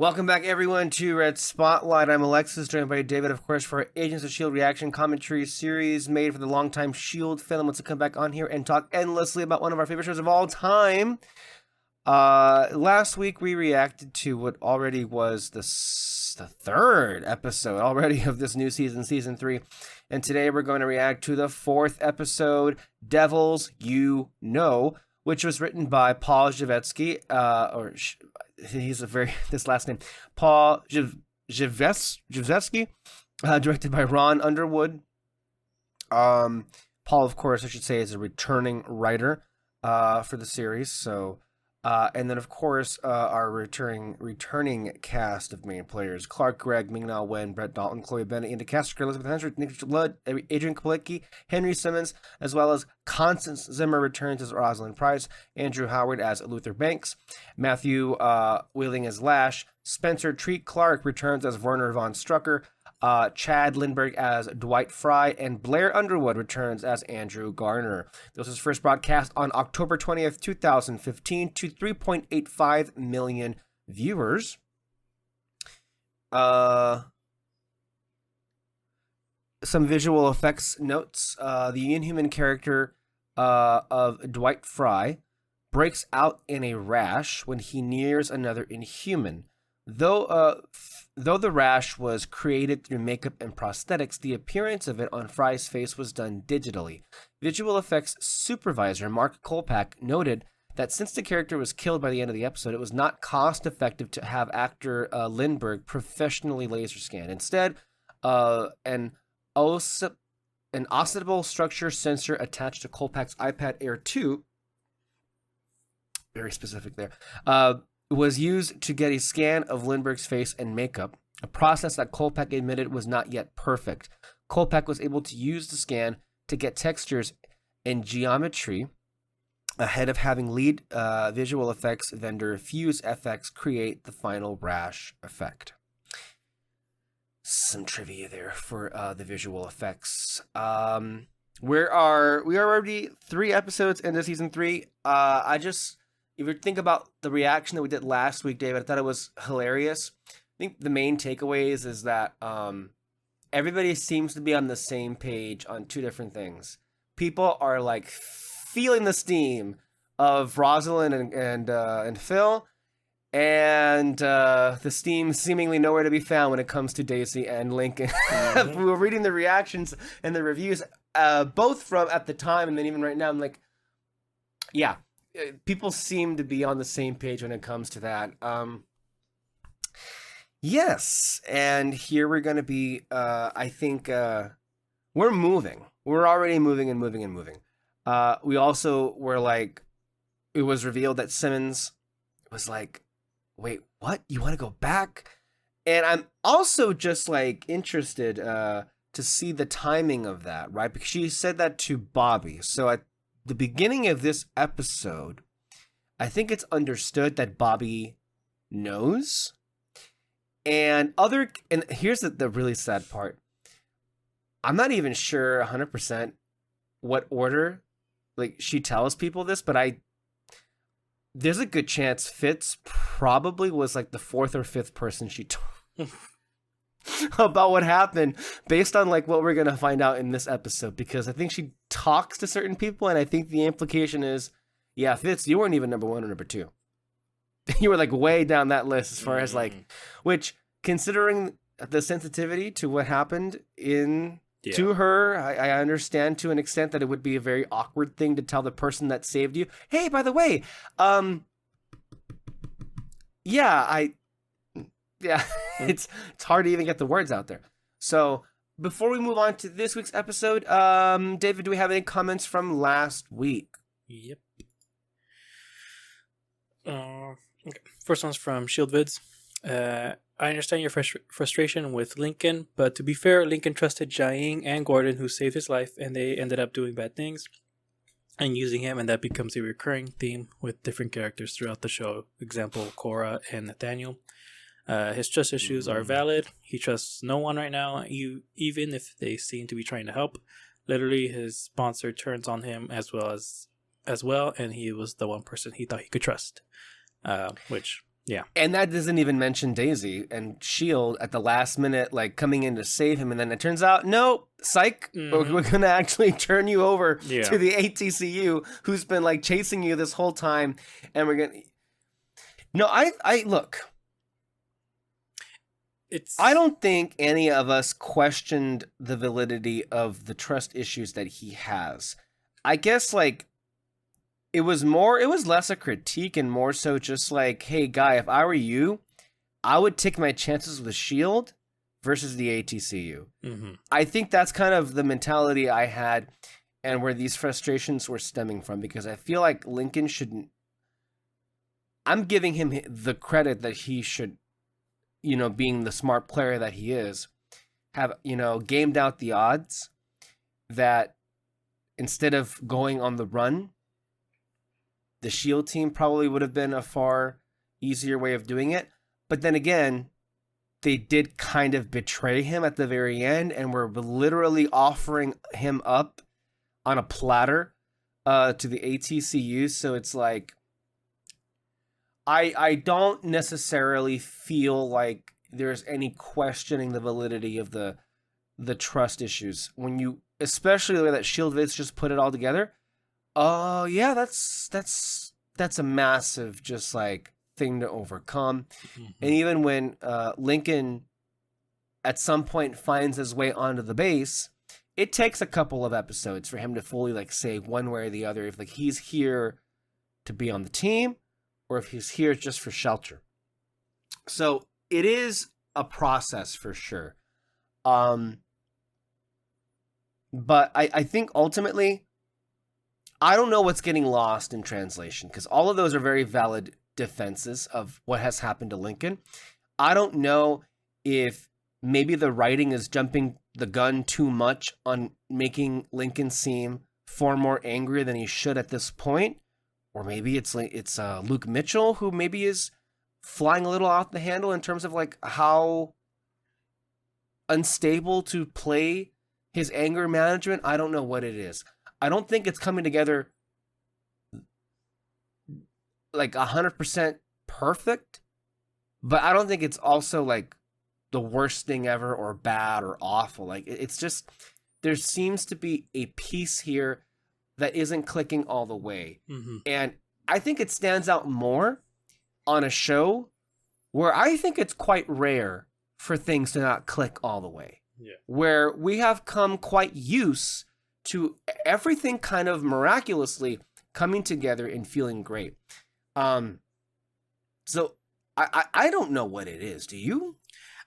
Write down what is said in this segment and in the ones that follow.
Welcome back, everyone, to Red Spotlight. I'm Alexis, joined by David, of course, for our Agents of S.H.I.E.L.D. reaction commentary series made for the longtime S.H.I.E.L.D. fan. Wants to come back on here and talk endlessly about one of our favorite shows of all time. Last week, we reacted to what already was the third episode already of this new season, Season 3. And today, we're going to react to the fourth episode, Devils You Know, which was written by Paul Zhivatsky, this last name, Paul Zhivatsky, directed by Ron Underwood. Paul, of course, I should say, is a returning writer for the series. So, and then, of course, our returning cast of main players: Clark Gregg, Ming-Na Wen, Brett Dalton, Chloe Bennett, Inda Caster, Elizabeth Hensrick, Nick Ludd, Adrian Kalicki, Henry Simmons, as well as Constance Zimmer returns as Rosalind Price, Andrew Howard as Luther Banks, Matthew Wheeling as Lash, Spencer Treat Clark returns as Werner von Strucker, Chad Lindbergh as Dwight Fry, and Blair Underwood returns as Andrew Garner. This was first broadcast on October 20th, 2015 to 3.85 million viewers. Some visual effects notes. The Inhuman character of Dwight Fry breaks out in a rash when he nears another Inhuman. Though the rash was created through makeup and prosthetics, the appearance of it on Fry's face was done digitally. Visual effects supervisor Mark Kolpak noted that since the character was killed by the end of the episode, it was not cost-effective to have actor Lindbergh professionally laser scan. Instead, an oscillable structure sensor attached to Kolpak's iPad Air 2, very specific there, was used to get a scan of Lindbergh's face and makeup, a process that Kolpak admitted was not yet perfect. Kolpak was able to use the scan to get textures and geometry ahead of having lead visual effects vendor Fuse FX create the final rash effect. Some trivia there for the visual effects. We are already 3 episodes into season 3. If you think about the reaction that we did last week, David, I thought it was hilarious. I think the main takeaways is that everybody seems to be on the same page on 2 different things. People are like feeling the steam of Rosalind and Phil, and the steam seemingly nowhere to be found when it comes to Daisy and Lincoln. We were reading the reactions and the reviews, both from at the time and then even right now. I'm like, yeah. People seem to be on the same page when it comes to that. Yes, and here we're going to be, I think, we're moving. We're already moving and moving and moving. We also were like, it was revealed that Simmons was like, wait, what? You want to go back? And I'm also just like interested to see the timing of that, right? Because she said that to Bobby. So at the beginning of this episode, I think it's understood that Bobby knows. And here's the really sad part. I'm not even sure 100% what order like she tells people this, but there's a good chance Fitz probably was like the 4th or 5th person she told about what happened based on like what we're going to find out in this episode, because I think she talks to certain people, and I think the implication is, yeah, Fitz, you weren't even number 1 or number 2. You were like way down that list as far as like, which considering the sensitivity to what happened to her, I understand to an extent that it would be a very awkward thing to tell the person that saved you, hey, by the way, it's hard to even get the words out there. So before we move on to this week's episode, David, do we have any comments from last week? Yep. Okay. First one's from Shield Vids. I understand your frustration with Lincoln, but to be fair, Lincoln trusted Jiaying and Gordon, who saved his life, and they ended up doing bad things and using him, and that becomes a recurring theme with different characters throughout the show. Example, Cora and Nathaniel. His trust issues are valid. He trusts no one right now, even if they seem to be trying to help. Literally, his sponsor turns on him as well, and he was the one person he thought he could trust. Which Yeah. And that doesn't even mention Daisy and Shield at the last minute, like coming in to save him, and then it turns out, no, psych, we're gonna actually turn you over to the ATCU, who's been like chasing you this whole time, and we're gonna. No, I look. I don't think any of us questioned the validity of the trust issues that he has. I guess like it was less a critique and more so just like, hey guy, if I were you, I would take my chances with Shield versus the ATCU. Mm-hmm. I think that's kind of the mentality I had and where these frustrations were stemming from, because I feel like Lincoln shouldn't. I'm giving him the credit that he should, being the smart player that he is, have, gamed out the odds that instead of going on the run, the Shield team probably would have been a far easier way of doing it. But then again, they did kind of betray him at the very end and were literally offering him up on a platter to the ATCU. So it's like, I don't necessarily feel like there's any questioning the validity of the trust issues when you, especially the way that Shield Vids just put it all together. Oh yeah, that's a massive just like thing to overcome. Mm-hmm. And even when Lincoln at some point finds his way onto the base, it takes a couple of episodes for him to fully like say one way or the other if like he's here to be on the team or if he's here just for shelter. So it is a process for sure. But I think ultimately, I don't know what's getting lost in translation, because all of those are very valid defenses of what has happened to Lincoln. I don't know if maybe the writing is jumping the gun too much on making Lincoln seem far more angry than he should at this point. Or maybe it's Luke Mitchell who maybe is flying a little off the handle in terms of like how unstable to play his anger management. I don't know what it is. I don't think it's coming together like 100% perfect, but I don't think it's also like the worst thing ever or bad or awful. Like it's just, there seems to be a piece here that isn't clicking all the way. Mm-hmm. And I think it stands out more on a show where I think it's quite rare for things to not click all the way. Yeah. Where we have come quite used to everything kind of miraculously coming together and feeling great. So I don't know what it is. Do you?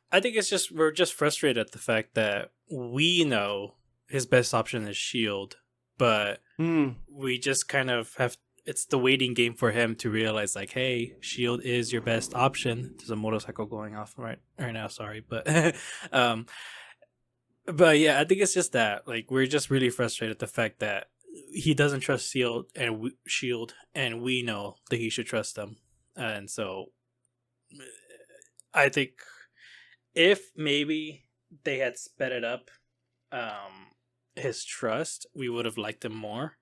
I think we're just frustrated at the fact that we know his best option is Shield, but we just kind of have, it's the waiting game for him to realize like, hey, Shield is your best option. There's a motorcycle going off right now, sorry, but but yeah, I think it's just that like we're just really frustrated at the fact that he doesn't trust Shield and we know that he should trust them. And so I think if maybe they had sped it up his trust, we would have liked him more.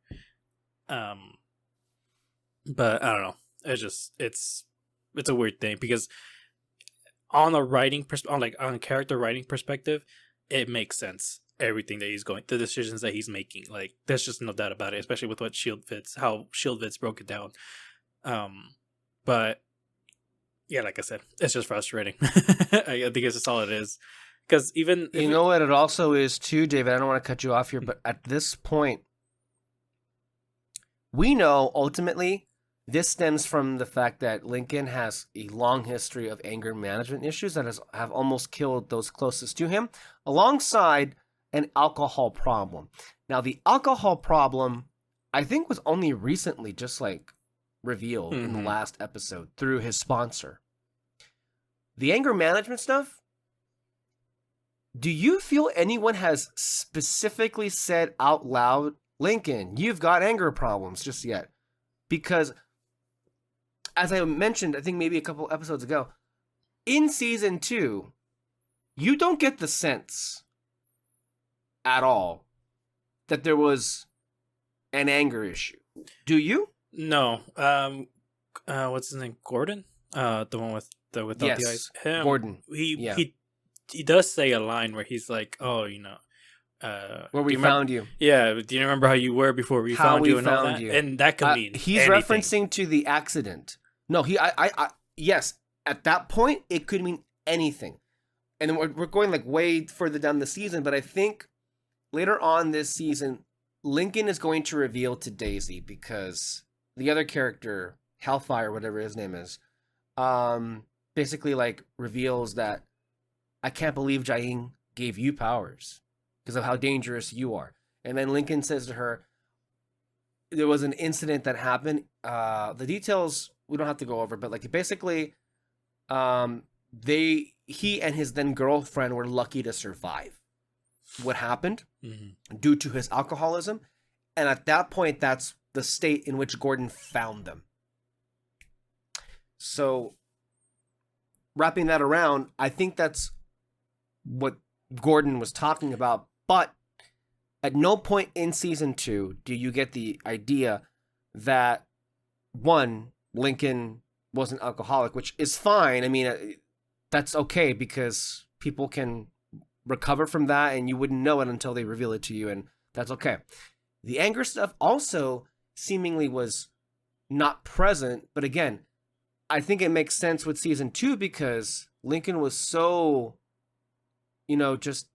But I don't know. It's a weird thing because on a writing on a character writing perspective, it makes sense. Everything that he's going, the decisions that he's making, like there's just no doubt about it. Especially with how Shield Vids broke it down. But yeah, like I said, it's just frustrating. I think it's just all it is. Because even you know what it also is too, David. I don't want to cut you off here, but at this point, we know ultimately this stems from the fact that Lincoln has a long history of anger management issues that have almost killed those closest to him, alongside an alcohol problem. Now, the alcohol problem, I think, was only recently just like revealed in the last episode through his sponsor. The anger management stuff, do you feel anyone has specifically said out loud, Lincoln, you've got anger problems just yet? Because as I mentioned, I think maybe a couple episodes ago, in season 2, you don't get the sense at all that there was an anger issue. Do you? No. What's his name? Gordon? The one without the eyes. Yes, Him. Gordon. He Yeah, he does say a line where he's like, "Oh, where do we you remember? found you, Yeah, do you remember how you were before we how found we you and all found that?" you. And that could mean He's anything. referencing to the accident. No, yes. At that point, it could mean anything. And then we're going like way further down the season, but I think later on this season, Lincoln is going to reveal to Daisy because the other character, Hellfire, whatever his name is, basically like reveals that I can't believe Jaing gave you powers because of how dangerous you are. And then Lincoln says to her, there was an incident that happened. The details we don't have to go over, but like basically, he and his then girlfriend were lucky to survive what happened due to his alcoholism, and at that point, that's the state in which Gordon found them. So, wrapping that around, I think that's what Gordon was talking about, but at no point in season 2 do you get the idea that one, Lincoln was an alcoholic, which is fine. I mean, that's okay because people can recover from that and you wouldn't know it until they reveal it to you, and that's okay. The anger stuff also seemingly was not present, but again, I think it makes sense with season 2 because Lincoln was so, just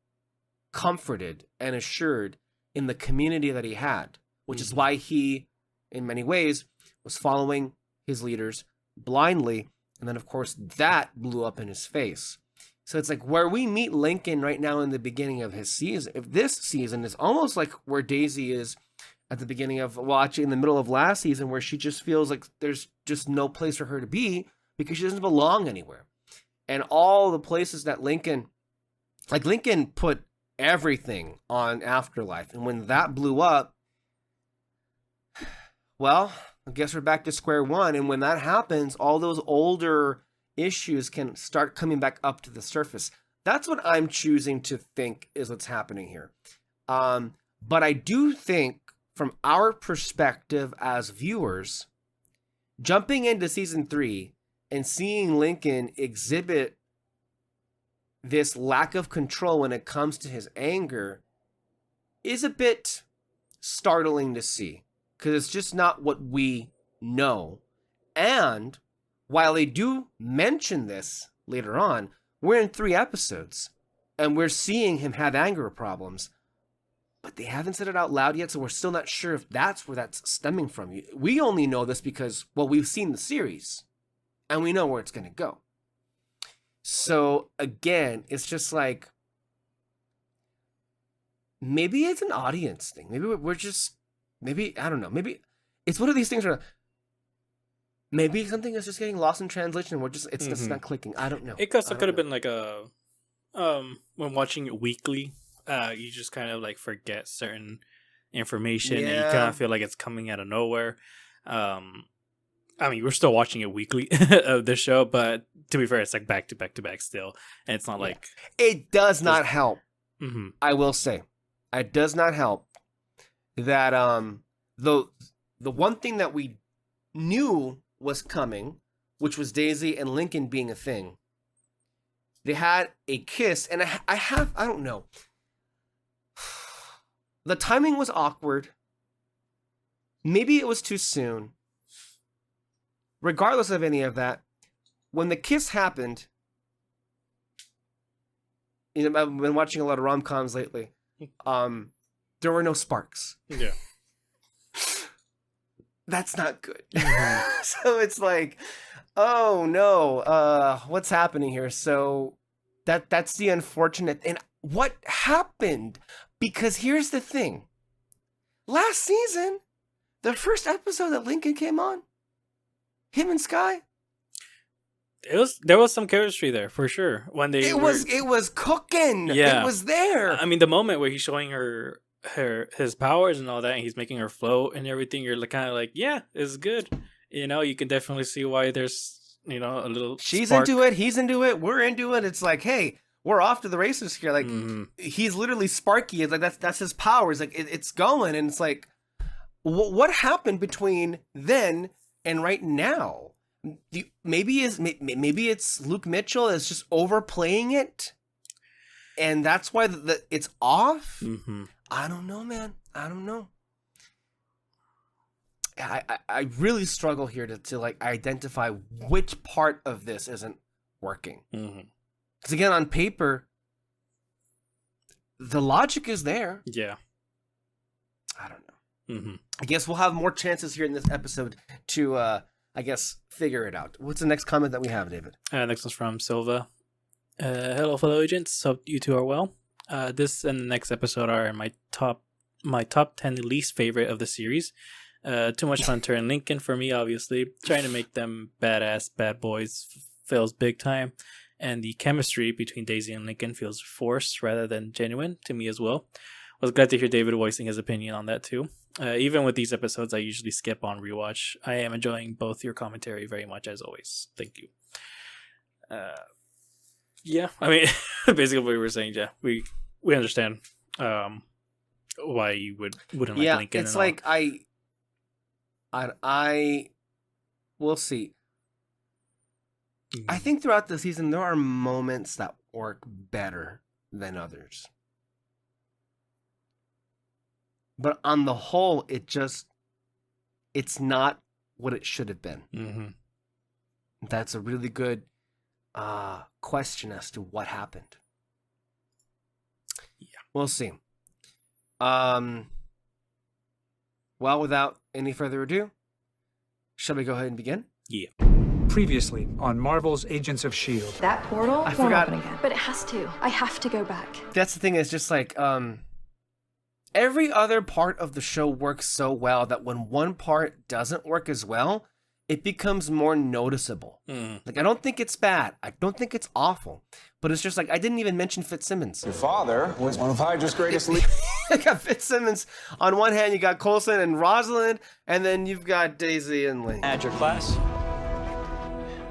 comforted and assured in the community that he had, which is why he, in many ways, was following his leaders blindly. And then, of course, that blew up in his face. So it's like where we meet Lincoln right now in the beginning of his season. If this season is almost like where Daisy is at the beginning of, well, actually in the middle of last season, where she just feels like there's just no place for her to be because she doesn't belong anywhere. And all the places that Lincoln put everything on Afterlife. And when that blew up, well, I guess we're back to square one. And when that happens, all those older issues can start coming back up to the surface. That's what I'm choosing to think is what's happening here. But I do think from our perspective as viewers, jumping into season 3 and seeing Lincoln exhibit this lack of control when it comes to his anger is a bit startling to see because it's just not what we know. And while they do mention this later on, we're in 3 episodes and we're seeing him have anger problems, but they haven't said it out loud yet, so we're still not sure if that's where that's stemming from. We only know this because, well, we've seen the series and we know where it's going to go. So again, it's just like, maybe it's an audience thing. Maybe we're just, I don't know. Maybe it's one of these things where maybe something is just getting lost in translation. It's just not clicking. I don't know. It could have been like when watching it weekly, you just kind of like forget certain information and you kind of feel like it's coming out of nowhere. I mean, we're still watching it weekly of this show, but to be fair, it's like back to back to back still, and it's not like it does not help. I will say, it does not help that the one thing that we knew was coming, which was Daisy and Lincoln being a thing. They had a kiss, and I don't know. The timing was awkward. Maybe it was too soon. Regardless of any of that, when the kiss happened, I've been watching a lot of rom-coms lately. There were no sparks. Yeah. That's not good. So it's like, oh no, what's happening here? So that's the unfortunate. And what happened? Because here's the thing. Last season, the first episode that Lincoln came on, him and Sky, there was some chemistry there for sure. When it was cooking. Yeah. It was there. I mean, the moment where he's showing her his powers and all that, and he's making her float and everything, you're kind of like, yeah, it's good. You can definitely see why there's a little. She's spark. into it. He's into it. We're into it. It's like, hey, we're off to the races here. Like he's literally Sparky. It's like that's his powers. Like it's going, and it's like, what happened between then and right now? maybe it's Luke Mitchell is just overplaying it, and that's why it's off. Mm-hmm. I don't know, man. I don't know. I really struggle here to like identify which part of this isn't working. Because again, on paper, the logic is there. Yeah. I don't know. I guess we'll have more chances here in this episode to, I guess, figure it out. What's the next comment that we have, David? Next one's from Silva. Hello, fellow agents. Hope you two are well. This and the next episode are my top 10 least favorite of the series. Too much Hunter and Lincoln for me, obviously. Trying to make them badass bad boys fails big time. And the chemistry between Daisy and Lincoln feels forced rather than genuine to me as well. I was glad to hear David voicing his opinion on that too. Even with these episodes, I usually skip on rewatch. I am enjoying both your commentary very much as always. Thank you. Yeah, I mean, basically what we were saying, yeah, we understand why you wouldn't like Lincoln. Yeah, it's like I we'll see. I think throughout the season there are moments that work better than others. But on the whole, it's not what it should have been. That's a really good question as to what happened. Yeah, we'll see. Well, without any further ado, shall we go ahead and begin? Yeah. Previously on Marvel's Agents of S.H.I.E.L.D. That portal I won't forgot. open again. But it has to. I have to go back. That's the thing, is just like every other part of the show works so well that when one part doesn't work as well, it becomes more noticeable. Like, I don't think it's bad. I don't think it's awful. But it's just like, I didn't even mention Fitzsimmons. Your father was one of Hydra's greatest leaders. You got Fitzsimmons on one hand, you got Coulson and Rosalind, and then you've got Daisy and Lee. Add your class.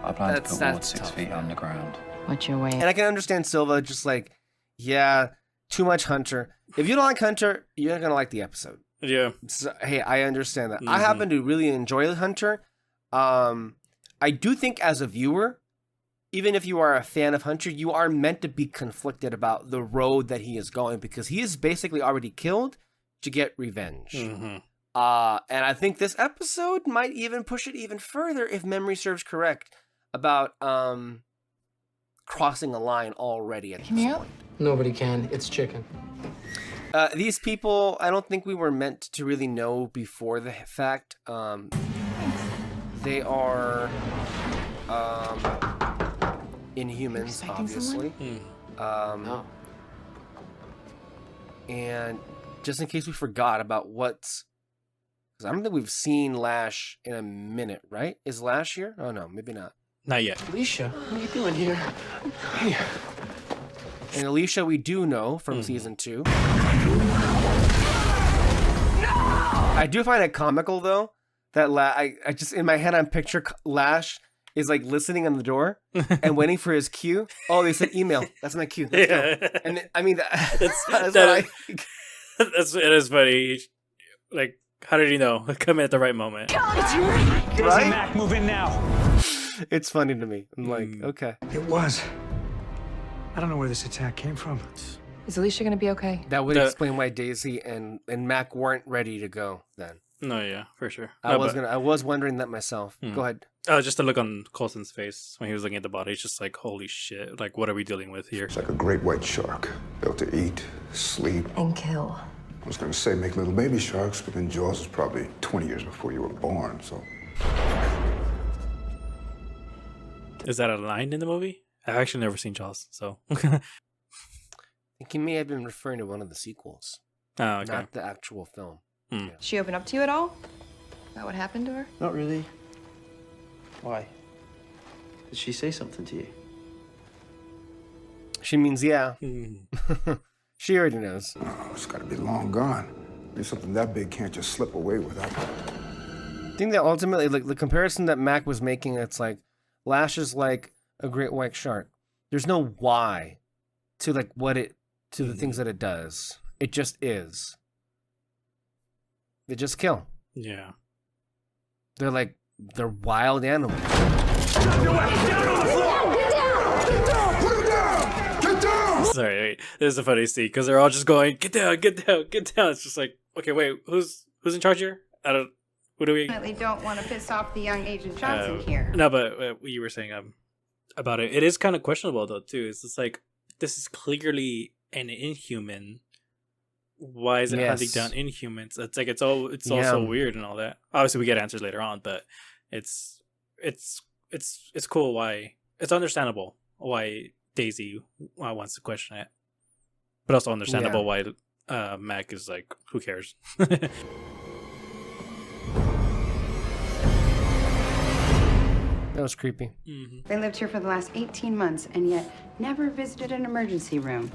I plan to put Ward that's 6 tough, feet yeah. underground. What's your way? And I can understand Silva just like, yeah, too much Hunter. If you don't like Hunter, you're not going to like the episode. Yeah. So, hey, I understand that. I happen to really enjoy Hunter. I do think as a viewer, even if you are a fan of Hunter, you are meant to be conflicted about the road that he is going, because he is basically already killed to get revenge. And I think this episode might even push it even further, if memory serves correct, about crossing a line already at this point. Nobody can. It's chicken. These people, I don't think we were meant to really know before the fact. They are Inhumans, obviously. No. And just in case we forgot about what's... Because I don't think we've seen Lash in a minute, right? Is Lash here? Oh, no, maybe not. Not yet. Alicia, what are you doing here? Here. And Alicia, we do know from season 2. I do find it comical, though, that I just, in my head, I'm picture Lash is like listening on the door and waiting for his cue. Oh, they said email. That's my cue. Let's go. And I mean, that's what I think. It is funny. Like, how did he know? Come in at the right moment. Daisy Right? Mac, move in now. It's funny to me. I'm like, okay. It was. I don't know where this attack came from. Is Alicia gonna be okay? That would explain why Daisy and Mac weren't ready to go then. No, yeah, for sure. I was wondering that myself. Go ahead. Just the look on Coulson's face when he was looking at the body, it's just like, holy shit! Like, what are we dealing with here? It's like a great white shark, built to eat, sleep. And kill. I was gonna say make little baby sharks, but then Jaws was probably 20 years before you were born, so. Is that a line in the movie? I've actually never seen Jaws, so. I think he may have been referring to one of the sequels, Oh, okay. not the actual film. Yeah. She open up to you at all? About what happened to her? Not really. Why? Did she say something to you? She means yeah. She already knows. Oh, it's gotta be long gone. Maybe something that big can't just slip away without. I think that ultimately, like the comparison that Mac was making, it's like Lash is like a great white shark. There's no why to like what it to the things that it does. It just is. They just kill. Yeah. They're wild animals. Sorry, wait. This is a funny scene because they're all just going, "Get down, get down, get down." It's just like, okay, wait, who's in charge here? I don't. Who do we? Definitely don't want to piss off the young Agent Johnson here. No, but what you were saying about it. It is kind of questionable though too. It's just like this is clearly an Inhuman. Why is it hunting down Inhumans? It's like it's also weird and all that. Obviously, we get answers later on, but it's cool. Why it's understandable why Daisy wants to question it, but also understandable why Mac is like, who cares? That was creepy. Mm-hmm. They lived here for the last 18 months and yet never visited an emergency room.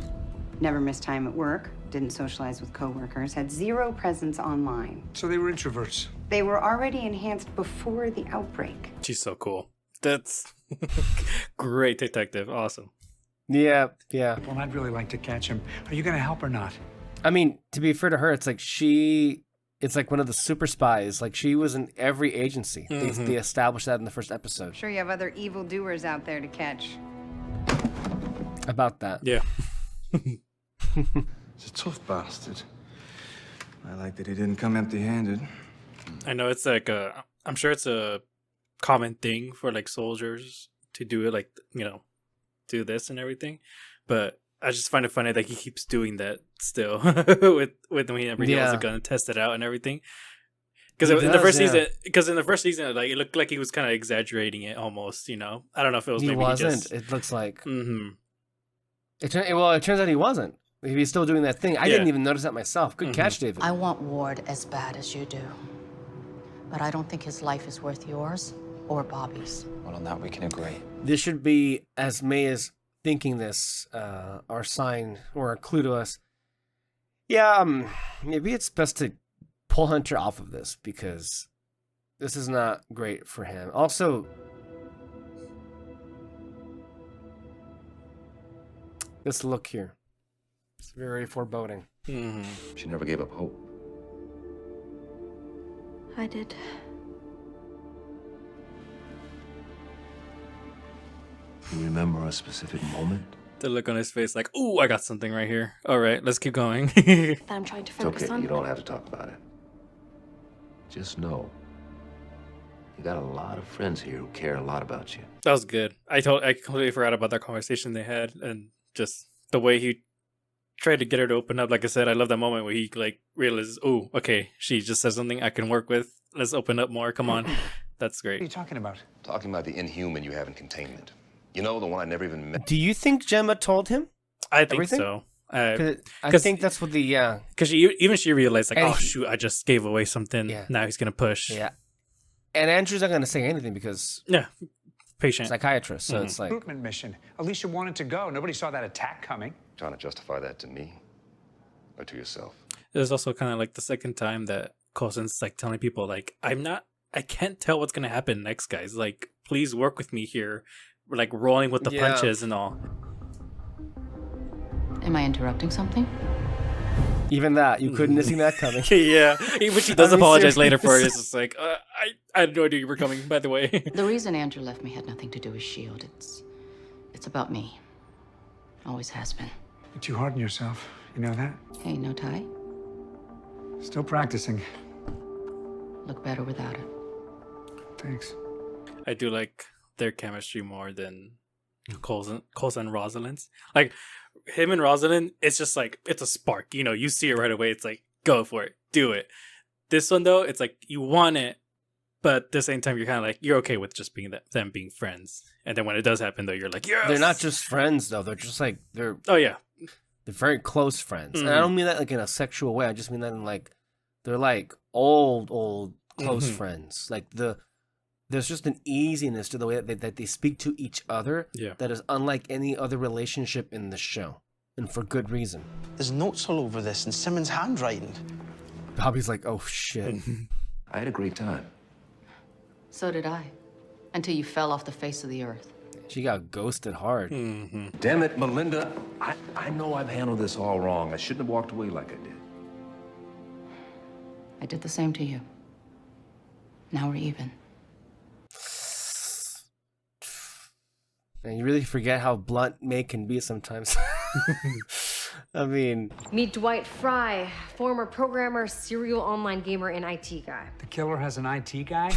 Never missed time at work, didn't socialize with coworkers, had zero presence online. So they were introverts. They were already enhanced before the outbreak. She's so cool. That's great detective. Awesome. Yeah. Well, I'd really like to catch him. Are you going to help or not? I mean, to be fair to her, it's like it's like one of the super spies. Like she was in every agency. They established that in the first episode. I'm sure you have other evildoers out there to catch. About that. Yeah. He's a tough bastard. I like that he didn't come empty-handed. I know it's like I'm sure it's a common thing for like soldiers to do it, like, you know, do this and everything. But I just find it funny that he keeps doing that still with whenever he has a gun and test it out and everything. Because in the first season, like it looked like he was kind of exaggerating it almost. You know, I don't know if it was. He maybe wasn't. He just... It looks like. Mm-hmm. It turns out he wasn't. He's still doing that thing. I didn't even notice that myself. Good catch, David. I want Ward as bad as you do, but I don't think his life is worth yours or Bobby's. Well, on that we can agree. This should be, as May is thinking this, our sign or a clue to us. Yeah, maybe it's best to pull Hunter off of this because this is not great for him. Also, this look here. It's very foreboding. Mm-hmm. She never gave up hope. I did. You remember a specific moment? The look on his face, like, "Ooh, I got something right here. All right, let's keep going." That I'm trying to focus It's okay. on. You don't have to talk about it. Just know you got a lot of friends here who care a lot about you. That was good. I completely forgot about that conversation they had, and just the way he tried to get her to open up. Like I said, I love that moment where he like realizes, "Oh, okay, she just said something I can work with. Let's open up more. Come on." That's great. What are you talking about? Talking about the Inhuman you have in containment. You know, the one I never even met. Do you think Gemma told him? I think everything? so. I think that's what the because she realized like, and oh shoot, I just gave away something. Yeah. Now he's gonna push. Yeah, and Andrew's not gonna say anything because patient psychiatrist. So it's like Recruitment mission. Alicia wanted to go. Nobody saw that attack coming. Trying to justify that to me or to yourself? It was also kind of like the second time that Coulson's like telling people like, I can't tell what's gonna happen next, guys. Like, please work with me here. We're like rolling with the punches and all. Am I interrupting something? even that you couldn't have seen that coming. Yeah, even she does apologize later for it. It's just like I had no idea you were coming. By the way, the reason Andrew left me had nothing to do with S.H.I.E.L.D. It's about me. Always has been. You're too hard on yourself. You know that? Hey, no tie? Still practicing. Look better without it. Thanks. I do like their chemistry more than Coulson and Rosalind's. Like him and Rosalind, it's just like it's a spark. You know, you see it right away. It's like go for it, do it. This one though, it's like you want it, but at the same time, you're kind of like you're okay with just being them being friends. And then when it does happen, though, you're like, yes. They're not just friends though. They're just like they're very close friends. Mm-hmm. And I don't mean that like in a sexual way. I just mean that in like they're like old close Mm-hmm. friends. Like there's just an easiness to the way that they speak to each other that is unlike any other relationship in the show, and for good reason. There's notes all over this in Simmons' handwriting. Bobby's like, oh shit. I had a great time. So did I. Until you fell off the face of the earth. She got ghosted hard. Mm-hmm. Damn it, Melinda. I know I've handled this all wrong. I shouldn't have walked away like I did. I did the same to you. Now we're even. And you really forget how blunt May can be sometimes. I mean... Meet Dwight Fry, former programmer, serial online gamer, and IT guy. The killer has an IT guy?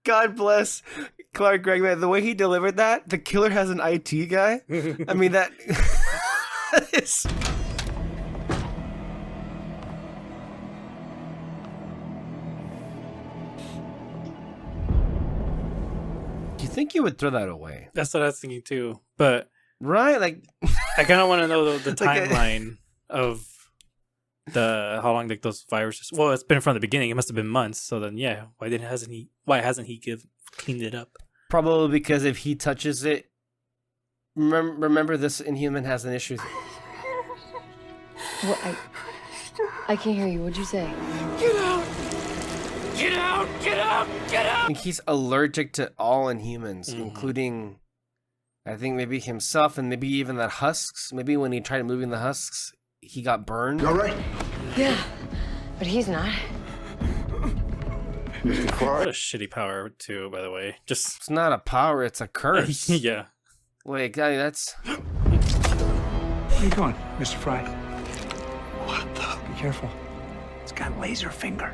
God bless Clark Gregg, man. The way he delivered that, the killer has an IT guy. I mean, that is... Do you think you would throw that away? That's what I was thinking too. But right, like I kind of want to know the Like, timeline of how long like those viruses. Well, it's been from the beginning. It must have been months. So then, yeah, why hasn't he cleaned it up? Probably because if he touches it, remember this Inhuman has an issue. What? I can't hear you. What'd you say? Get out! Get out! Get out! Get I out! think he's allergic to all Inhumans, including, I think maybe himself and maybe even the husks. Maybe when he tried moving the husks, he got burned. You all right? Yeah, but he's not. What a shitty power too, by the way. Just It's not a power; it's a curse. yeah. Like that's. Where are you going, Mr. Fry? What the? Be careful. It's got laser finger.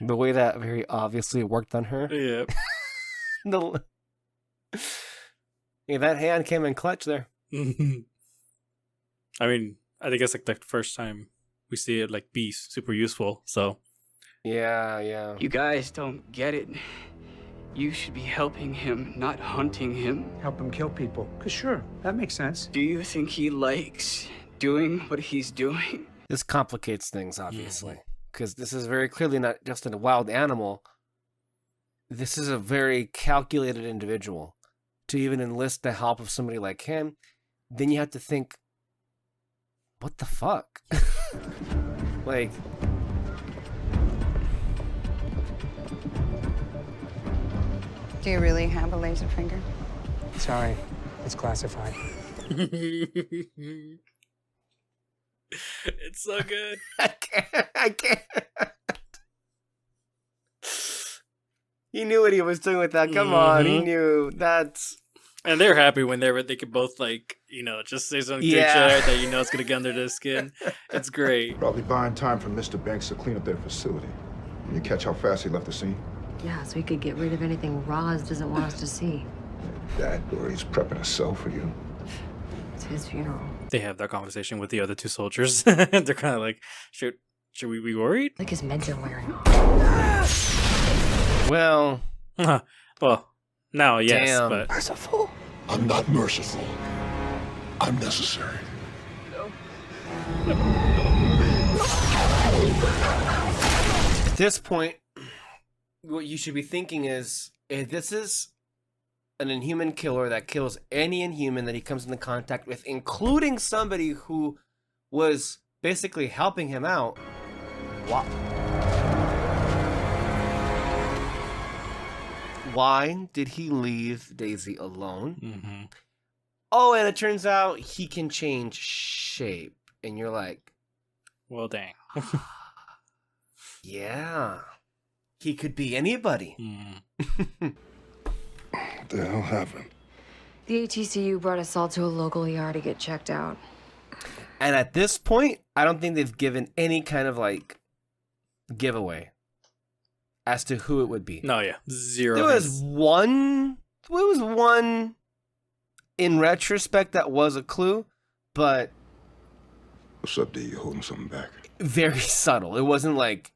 The way that very obviously worked on her. Yeah. Yeah, that hand came in clutch there. I mean, I think it's like the first time we see it like be super useful. So yeah. You guys don't get it. You should be helping him, not hunting him. Help him kill people. 'Cause sure, that makes sense. Do you think he likes doing what he's doing? This complicates things, obviously, because this is very clearly not just a wild animal. This is a very calculated individual. To even enlist the help of somebody like him, then you have to think, what the fuck? Like, Do you really have a laser finger? Sorry, it's classified. it's so good. I can't. He knew what he was doing with that. Come on, he knew. That's... And they're happy when they could both like, just say something to each other that it's gonna get under their skin. It's great. Probably buying time for Mr. Banks to clean up their facility. You catch how fast he left the scene? Yeah, so he could get rid of anything Roz doesn't want us to see. That, or he's prepping a cell for you. It's his funeral. They have that conversation with the other two soldiers. They're kind of like, should we be worried? Like his meds are wearing off. Well, well, now yes, damn. but Merciful? I'm not merciful. I'm necessary. At this point, what you should be thinking is, if this is an Inhuman killer that kills any Inhuman that he comes into contact with, including somebody who was basically helping him out, why did he leave Daisy alone? Mm-hmm. Oh, and it turns out he can change shape. And you're like, well, dang. Yeah. He could be anybody. What the hell happened? The ATCU brought us all to a local ER to get checked out. And at this point, I don't think they've given any kind of giveaway as to who it would be. No, yeah. Zero. There was one in retrospect that was a clue, but What's up, D? You holding something back? very subtle. It wasn't like,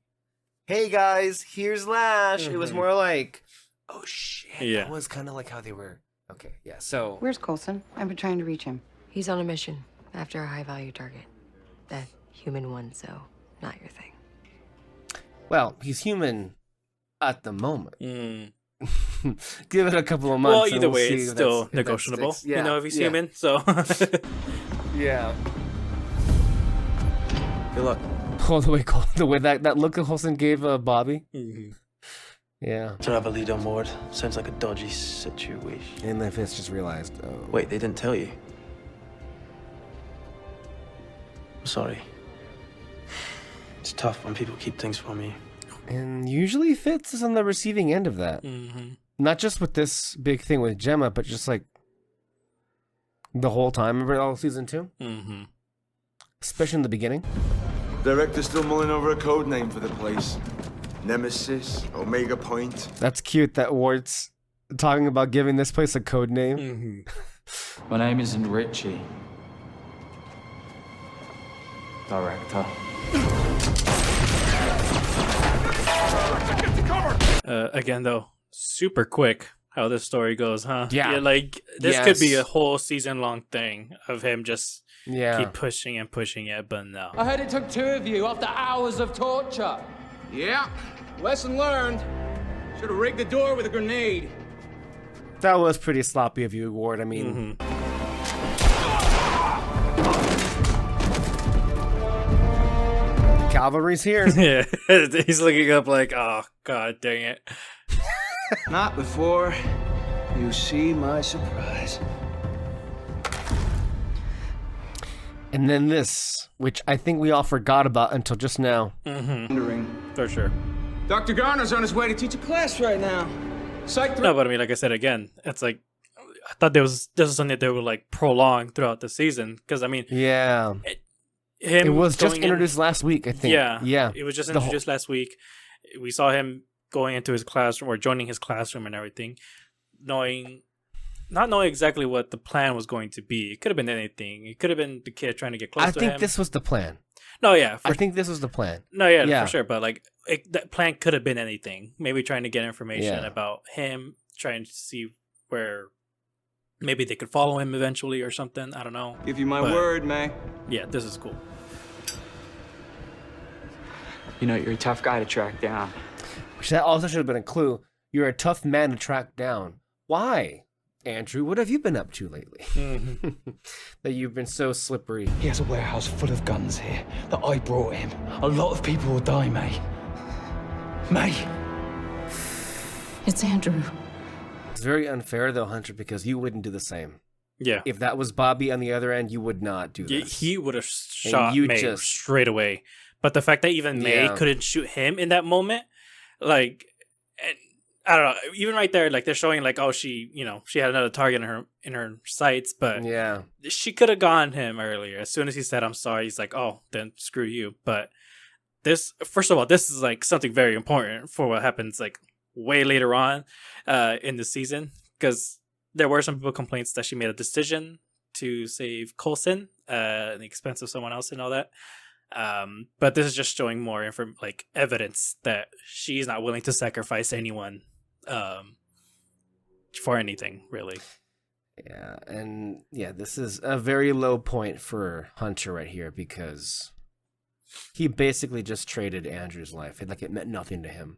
hey guys, here's Lash. It was more like, oh shit. Yeah. That was kind of like how they were. Okay, yeah. So Where's Coulson? I've been trying to reach him. He's on a mission after a high-value target. That human one, so not your thing. well, he's human at the moment. Mm. Give it a couple of months. Well, and either we'll way, see it's if still that's- if that negotiable. sticks. Yeah, If he's yeah. human, so. Yeah. Good luck. Oh, the way that look that Holson gave Bobby. Mm-hmm. Yeah. Travel lead on board. Sounds like a dodgy situation. And then Fist just realized, oh. Wait, they didn't tell you? I'm sorry. It's tough when people keep things from me. And usually Fitz is on the receiving end of that. Mm-hmm. Not just with this big thing with Gemma, but just like the whole time. Remember all season 2? Mm-hmm. Especially in the beginning. Director's still mulling over a code name for the place. Nemesis, Omega Point. That's cute that Wart's talking about giving this place a code name. Mm-hmm. My name isn't Richie. Director. Again, though, super quick how this story goes, huh? Yeah. Like, this could be a whole season-long thing of him just keep pushing and pushing it, but no. I heard it took 2 of you after hours of torture. Yeah, lesson learned. Should have rigged the door with a grenade. That was pretty sloppy of you, Ward. I mean... Cavalry's here. Yeah, he's looking up like, oh, god dang it. Not before you see my surprise. And then this, which I think we all forgot about until just now. Mm-hmm. For sure. Dr. Garner's on his way to teach a class right now. No, but I mean, like I said again, it's like I thought this was something that they would like prolong throughout the season because I mean, yeah, it was just introduced last week, I think. Yeah, it was just introduced last week. We saw him going into his classroom or joining his classroom and everything, not knowing exactly what the plan was going to be. It could have been anything. It could have been the kid trying to get close to him. I think this was the plan. No, yeah. I think this was the plan. No, yeah, for sure. But like, that plan could have been anything. Maybe trying to get information about him, trying to see where maybe they could follow him eventually or something. I don't know. Give you my word, May. Yeah, this is cool. You know, you're a tough guy to track down. Which that also should have been a clue. You're a tough man to track down. Why? Andrew, what have you been up to lately? That you've been so slippery. He has a warehouse full of guns here that I brought him. A lot of people will die, May. May! It's Andrew. It's very unfair, though, Hunter, because you wouldn't do the same. Yeah. If that was Bobby on the other end, you would not do this. He would have shot May straight away. But the fact that even May couldn't shoot him in that moment, like... I don't know. Even right there, like they're showing, like, oh, she had another target in her sights, but she could have gone him earlier. As soon as he said, "I'm sorry," he's like, "Oh, then screw you." But this, first of all, this is like something very important for what happens like way later on in the season, because there were some people complaints that she made a decision to save Coulson at the expense of someone else and all that. But this is just showing more like evidence that she's not willing to sacrifice anyone for anything, really. Yeah, and this is a very low point for Hunter right here because he basically just traded Andrew's life. Like it meant nothing to him.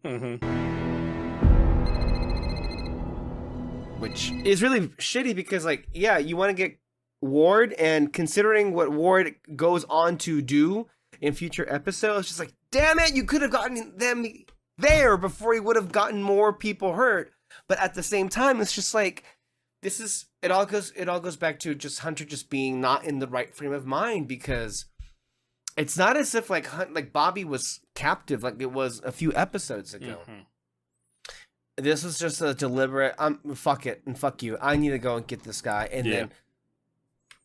Which is really shitty because, like, yeah, you want to get Ward, and considering what Ward goes on to do in future episodes, it's just like, damn it, you could have gotten them there before he would have gotten more people hurt. But at the same time, it's just like, it all goes back to just Hunter just being not in the right frame of mind, because it's not as if like Bobby was captive like it was a few episodes ago. This was just a deliberate, fuck it and fuck you. I need to go and get this guy. And then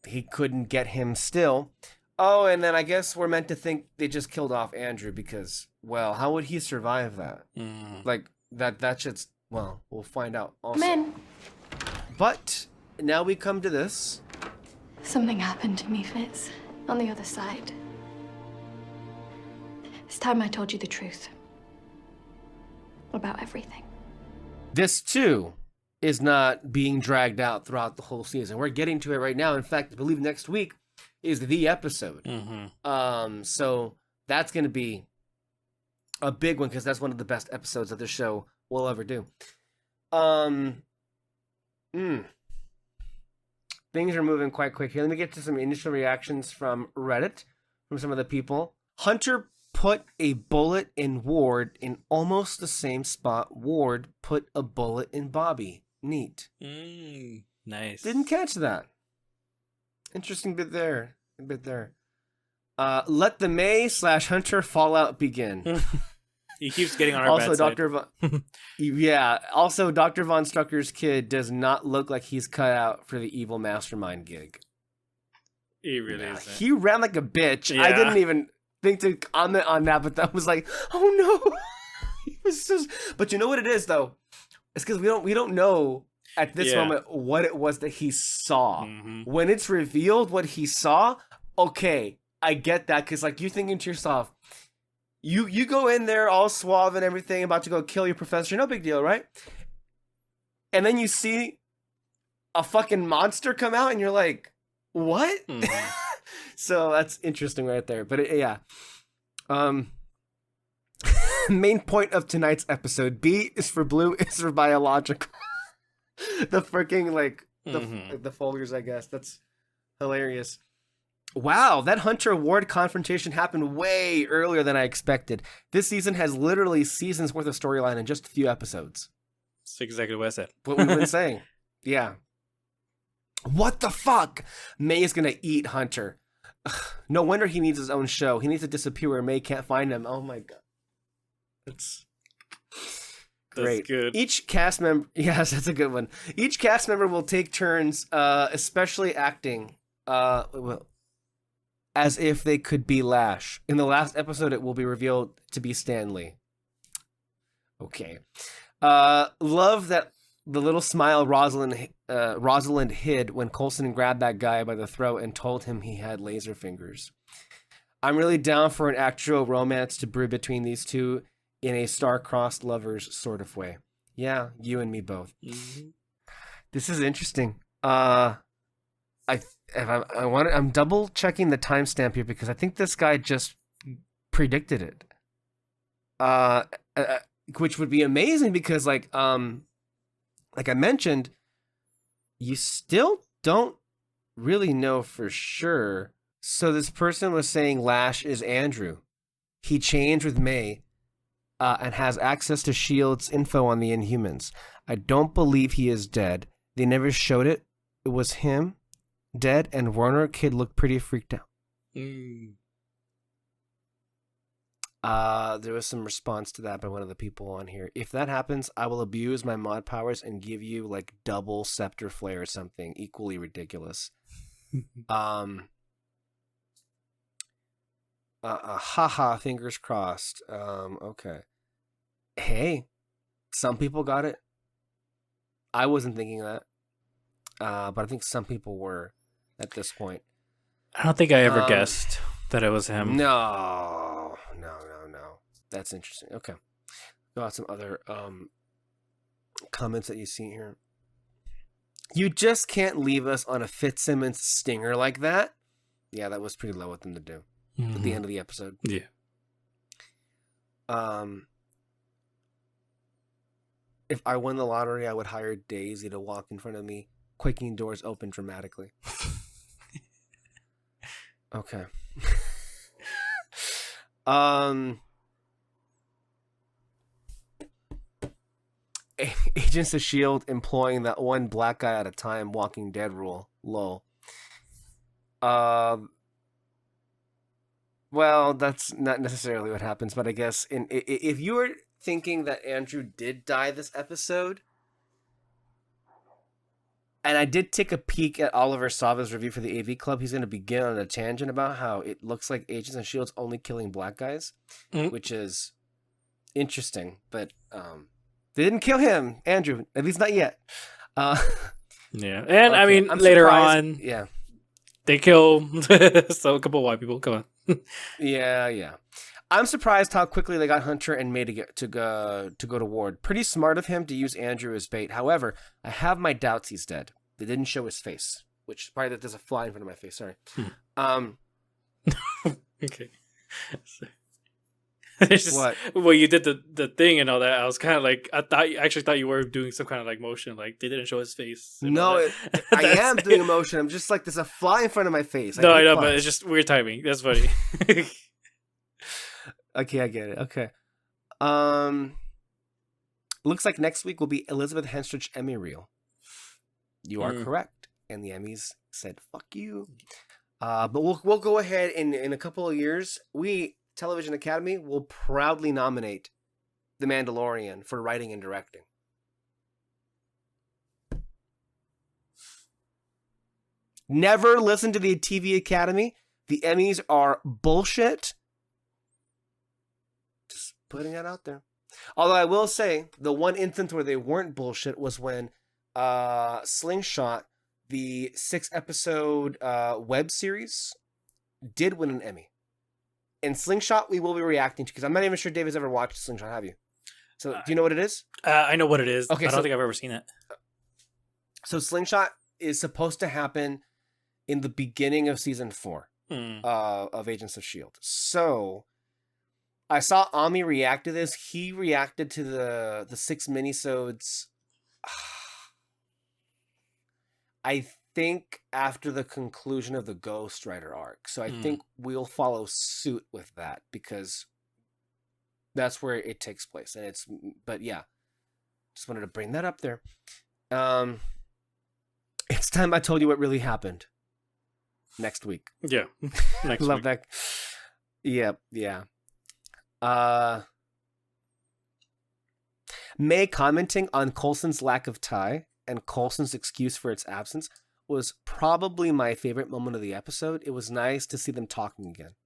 he couldn't get him still. Oh, and then I guess we're meant to think they just killed off Andrew because, well, how would he survive that? Like, that shit's, well, we'll find out also. Men. But now we come to this. Something happened to me, Fitz, on the other side. This time I told you the truth. About everything. This, too, is not being dragged out throughout the whole season. We're getting to it right now. In fact, I believe next week is the episode. So that's going to be a big one because that's one of the best episodes of the show we'll ever do. Things are moving quite quick here. Let me get to some initial reactions from Reddit, from some of the people. Hunter put a bullet in Ward in almost the same spot Ward put a bullet in Bobby. Neat. Nice. Didn't catch that. Interesting bit there. Let the May/Hunter fallout begin. He keeps getting on our Also, bad Dr. Von, yeah. Also, Dr. Von Strucker's kid does not look like he's cut out for the evil mastermind gig. He really is. He ran like a bitch. I Yeah. didn't even think to comment on that, but that was like, oh no. He was just. But you know what it is though? It's because we don't know at this moment what it was that he saw. When it's revealed what he saw, okay, I get that because like you thinking to yourself. You go in there all suave and everything, about to go kill your professor, no big deal, right? And then you see a fucking monster come out, and you're like, "What?" So that's interesting right there. But yeah, main point of tonight's episode: B is for blue, is for biological. The freaking like the folders, I guess. That's hilarious. Wow, that Hunter Ward confrontation happened way earlier than I expected. This season has literally seasons worth of storyline in just a few episodes. That's exactly what I said. What we've been saying. Yeah. What the fuck? May is gonna eat Hunter. Ugh, no wonder he needs his own show. He needs to disappear where May can't find him. Oh my god. That's great. That's good. Each cast member, yes, that's a good one. Each cast member will take turns, especially acting. As if they could be Lash. In the last episode, it will be revealed to be Stanley. Okay. Love that the little smile Rosalind hid when Coulson grabbed that guy by the throat and told him he had laser fingers. I'm really down for an actual romance to brew between these two in a star-crossed lovers sort of way. Yeah, you and me both. This is interesting. I'm double checking the timestamp here because I think this guy just predicted it. Which would be amazing because like I mentioned, you still don't really know for sure. So this person was saying Lash is Andrew. He changed with May and has access to S.H.I.E.L.D.'s info on the Inhumans. I don't believe he is dead. They never showed it. It was him. Dead, and Warner kid looked pretty freaked out. There was some response to that by one of the people on here. If that happens, I will abuse my mod powers and give you like double scepter flare or something equally ridiculous. Haha, fingers crossed. Okay. Hey, some people got it. I wasn't thinking that. But I think some people were at this point. I don't think I ever guessed that it was him. No. That's interesting. Okay. Got some other comments that you see here. You just can't leave us on a Fitzsimmons stinger like that. Yeah, that was pretty low of them to do at the end of the episode. Yeah. If I won the lottery, I would hire Daisy to walk in front of me, quaking doors open dramatically. Okay. Agents of S.H.I.E.L.D. employing that one black guy at a time Walking Dead rule. Lol. Well, that's not necessarily what happens, but I guess if you were thinking that Andrew did die this episode, and I did take a peek at Oliver Sava's review for the AV Club, he's going to begin on a tangent about how it looks like Agents of S.H.I.E.L.D's only killing black guys, which is interesting, but they didn't kill him, Andrew, at least not yet. Yeah, and okay, I mean, I'm later surprised. on, Yeah. they kill so a couple white people. Come on. Yeah. I'm surprised how quickly they got Hunter and May to go to Ward. Pretty smart of him to use Andrew as bait. However, I have my doubts he's dead. They didn't show his face, which probably that there's a fly in front of my face. Sorry. Okay. It's just, what? Well, you did the thing and all that. I was kind of like, I actually thought you were doing some kind of like motion, like they didn't show his face. No, I am doing a motion. I'm just like, there's a fly in front of my face. No, I know, but it's just weird timing. That's funny. Okay, I get it. Okay. Looks like next week will be Elizabeth Henstridge Emmy reel. You are correct. And the Emmys said, fuck you. But we'll go ahead in a couple of years. We Television Academy will proudly nominate The Mandalorian for writing and directing. Never listen to the TV Academy. The Emmys are bullshit. Just putting that out there. Although I will say, the one instance where they weren't bullshit was when Slingshot, the 6-episode web series, did win an Emmy. And Slingshot we will be reacting to, because I'm not even sure David's ever watched Slingshot, have you? So do you know what it is? I know what it is. Okay, I don't think I've ever seen it. So Slingshot is supposed to happen in the beginning of season 4 of Agents of S.H.I.E.L.D. So I saw Ami react to this. He reacted to the 6 minisodes. I think after the conclusion of the Ghost Rider arc. So I think we'll follow suit with that, because that's where it takes place. And but yeah, just wanted to bring that up there. It's time I told you what really happened. Next week. Yeah. Next Love week. that. Yeah. May commenting on Coulson's lack of tie and Coulson's excuse for its absence was probably my favorite moment of the episode. It was nice to see them talking again.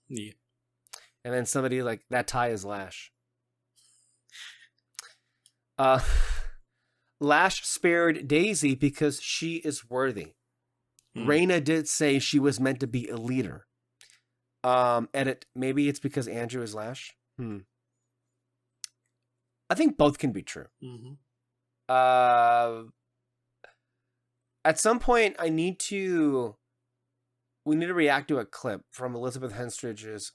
Yeah. And then somebody like, that tie is Lash. Lash spared Daisy because she is worthy. Raina did say she was meant to be a leader. Edit, maybe it's because Andrew is Lash. I think both can be true. At some point, we need to react to a clip from Elizabeth Henstridge's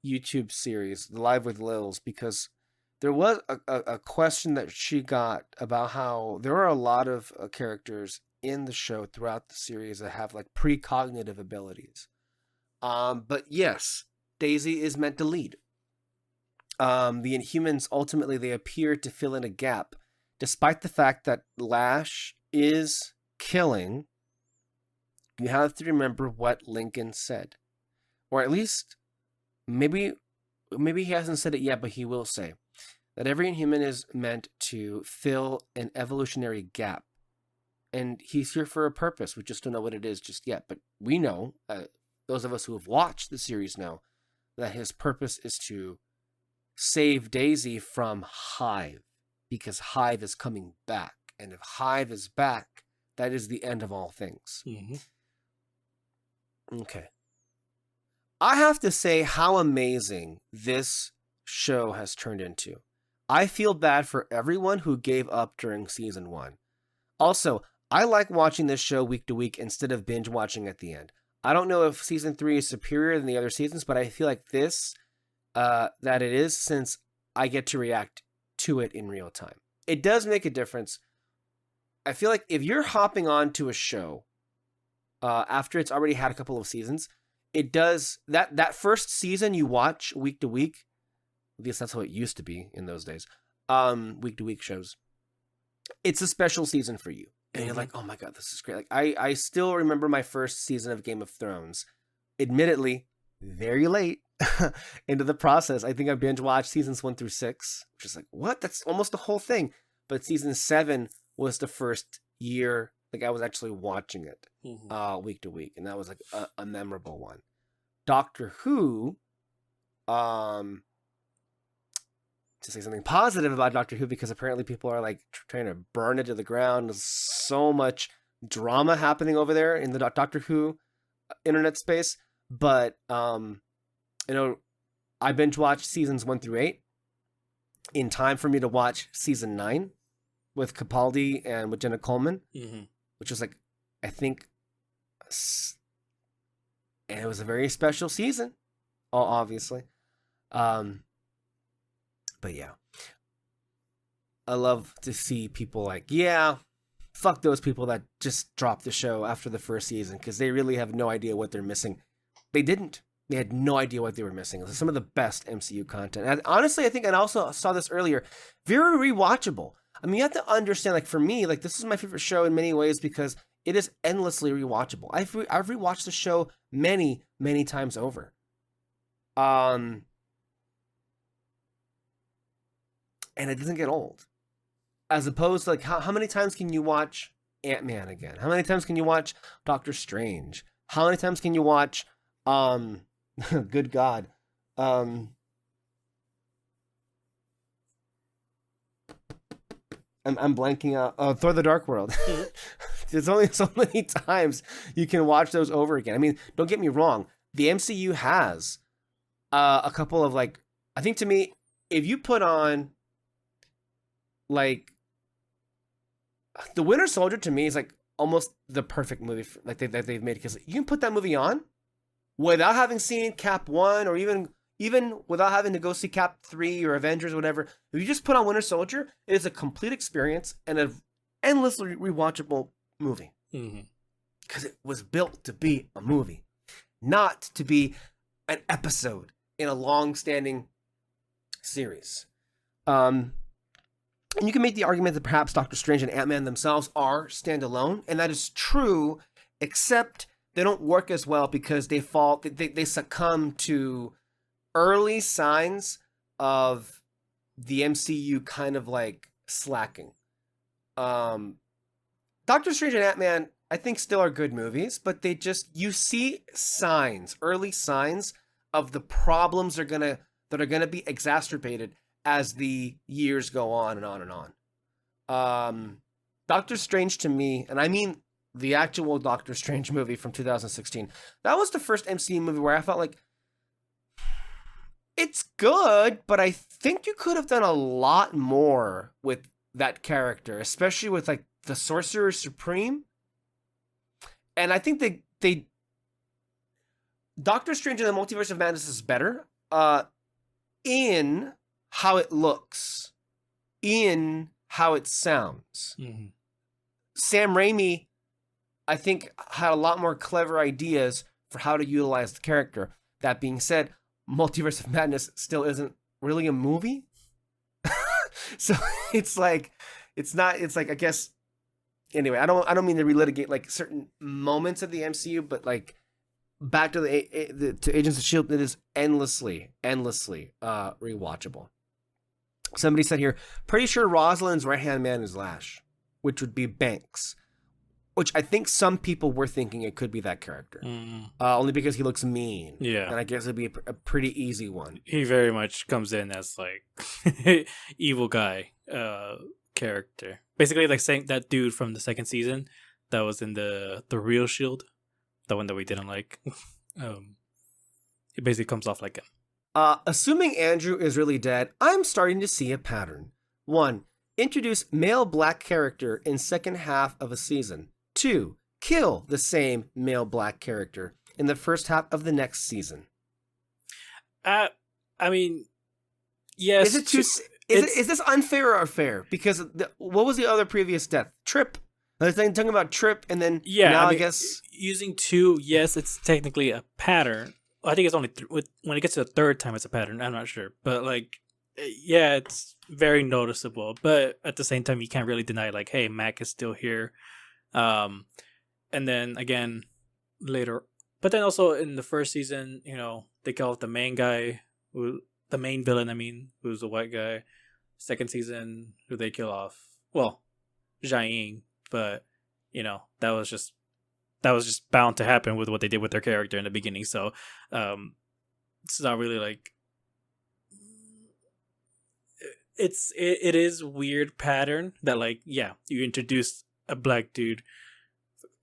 YouTube series, Live with Lils, because there was a question that she got about how there are a lot of characters in the show throughout the series that have like precognitive abilities. But yes, Daisy is meant to lead. The Inhumans, ultimately, they appear to fill in a gap, despite the fact that Lash is killing. You have to remember what Lincoln said, or at least maybe he hasn't said it yet, but he will say that every Inhuman is meant to fill an evolutionary gap, and he's here for a purpose. We just don't know what it is just yet, but we know, those of us who have watched the series know, that his purpose is to save Daisy from Hive, because Hive is coming back, and if Hive is back, that is the end of all things. Okay. I have to say how amazing this show has turned into. I feel bad for everyone who gave up during season 1. Also, I like watching this show week to week instead of binge watching at the end. I don't know if season 3 is superior than the other seasons, but I feel like this, that it is, since I get to react to it in real time. It does make a difference. I feel like if you're hopping on to a show after it's already had a couple of seasons, it does, that first season you watch week to week, at least that's how it used to be in those days, week to week shows, it's a special season for you. And you're like, oh my God, this is great. Like I still remember my first season of Game of Thrones, admittedly, very late into the process. I think I binge watched seasons 1 through 6, which is like, what? That's almost the whole thing. But season 7 was the first year, like I was actually watching it week to week. And that was like a memorable one. Doctor Who, to say something positive about Doctor Who, because apparently people are like trying to burn it to the ground. There's so much drama happening over there in the Doctor Who internet space. But, I binge watched seasons 1 through 8 in time for me to watch season 9 with Capaldi and with Jenna Coleman, which was like, I think, and it was a very special season, obviously. But yeah, I love to see people like, yeah, fuck those people that just dropped the show after the first season because they really have no idea what they're missing. They didn't. They had no idea what they were missing. It was some of the best MCU content. And honestly, I think, and I also saw this earlier, very rewatchable. I mean, you have to understand, like, for me, like, this is my favorite show in many ways because It is endlessly rewatchable. I've rewatched the show many, many times over. And it doesn't get old. As opposed to like how many times can you watch Ant-Man again? How many times can you watch Doctor Strange? How many times can you watch good God. I'm blanking out. Thor: The Dark World. There's only so many times you can watch those over again. I mean, don't get me wrong. The MCU has a couple of like, I think to me, if you put on like The Winter Soldier, to me is like almost the perfect movie that they've made, because you can put that movie on without having seen Cap 1 or even without having to go see Cap 3 or Avengers or whatever. If you just put on Winter Soldier, it is a complete experience and an endlessly rewatchable movie. Because it was built to be a movie, not to be an episode in a long-standing series. And you can make the argument that perhaps Doctor Strange and Ant-Man themselves are standalone, and that is true, except they don't work as well because they succumb to early signs of the MCU kind of like slacking. Doctor Strange and Ant-Man, I think, still are good movies, but you see signs, early signs of the problems that are gonna be exacerbated as the years go on and on and on. Doctor Strange, to me, and I mean the actual Doctor Strange movie from 2016, that was the first MCU movie where I felt like, it's good, but I think you could have done a lot more with that character, especially with like the Sorcerer Supreme. And I think they Doctor Strange in the Multiverse of Madness is better in how it looks, in how it sounds. Sam Raimi, I think, had a lot more clever ideas for how to utilize the character. That being said, Multiverse of Madness still isn't really a movie. So it's like, I guess, anyway, I don't mean to relitigate like certain moments of the MCU, but like back to to Agents of S.H.I.E.L.D., it is endlessly rewatchable. Somebody said here, pretty sure Rosalind's right-hand man is Lash, which would be Banks, which I think some people were thinking it could be that character. Only because he looks mean. Yeah. And I guess it'd be a pretty easy one. He very much comes in as like evil guy character. Basically like saying that dude from the second season that was in the real Shield, the one that we didn't like. He basically comes off like him. Assuming Andrew is really dead, I'm starting to see a pattern. 1. Introduce male black character in second half of a season. 2. Kill the same male black character in the first half of the next season. I mean, yes. Is this unfair or fair? Because what was the other previous death? Trip. I was talking about Trip, and then now I guess using 2. Yes, it's technically a pattern. I think it's only when it gets to the third time it's a pattern. I'm not sure, but like, yeah, it's very noticeable. But at the same time, you can't really deny like, hey, Mac is still here. And then again later, but then also in the first season, you know, they kill off the main guy, the main villain. I mean, who's a white guy. Second season, who they kill off? Well, Jiaying, but you know that was just bound to happen with what they did with their character in the beginning. So it's not really like it is weird pattern that like, yeah, you introduce a black dude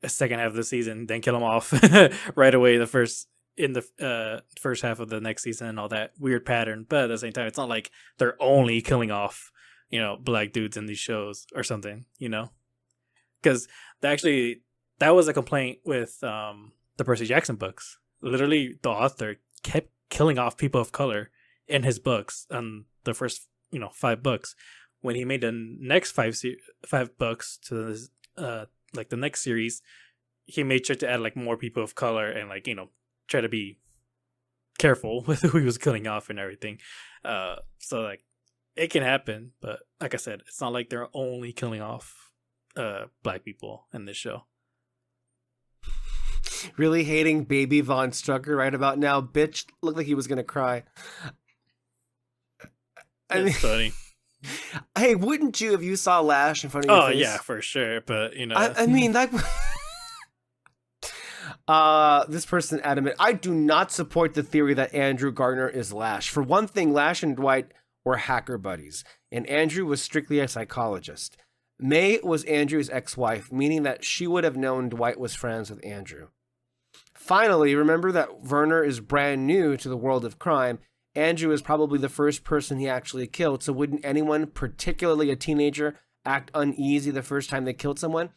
a second half of the season, then kill him off right away in the first half of the next season and all that weird pattern. But at the same time, it's not like they're only killing off, you know, black dudes in these shows or something, you know, because that was a complaint with the Percy Jackson books. Literally, the author kept killing off people of color in his books on the first, 5 books. When he made the next 5 books to this, like the next series, he made sure to add like more people of color and like, try to be careful with who he was killing off and everything. So like it can happen, but like I said, it's not like they're only killing off black people in this show. Really hating baby Von Strucker right about now. Bitch looked like he was gonna cry. That's funny. Hey, wouldn't you if you saw Lash in front of your face? Oh yeah, for sure. But I mean that. This person adamant. I do not support the theory that Andrew Gardner is Lash. For one thing, Lash and Dwight were hacker buddies, and Andrew was strictly a psychologist. May was Andrew's ex-wife, meaning that she would have known Dwight was friends with Andrew. Finally, remember that Werner is brand new to the world of crime. Andrew is probably the first person he actually killed, so wouldn't anyone, particularly a teenager, act uneasy the first time they killed someone?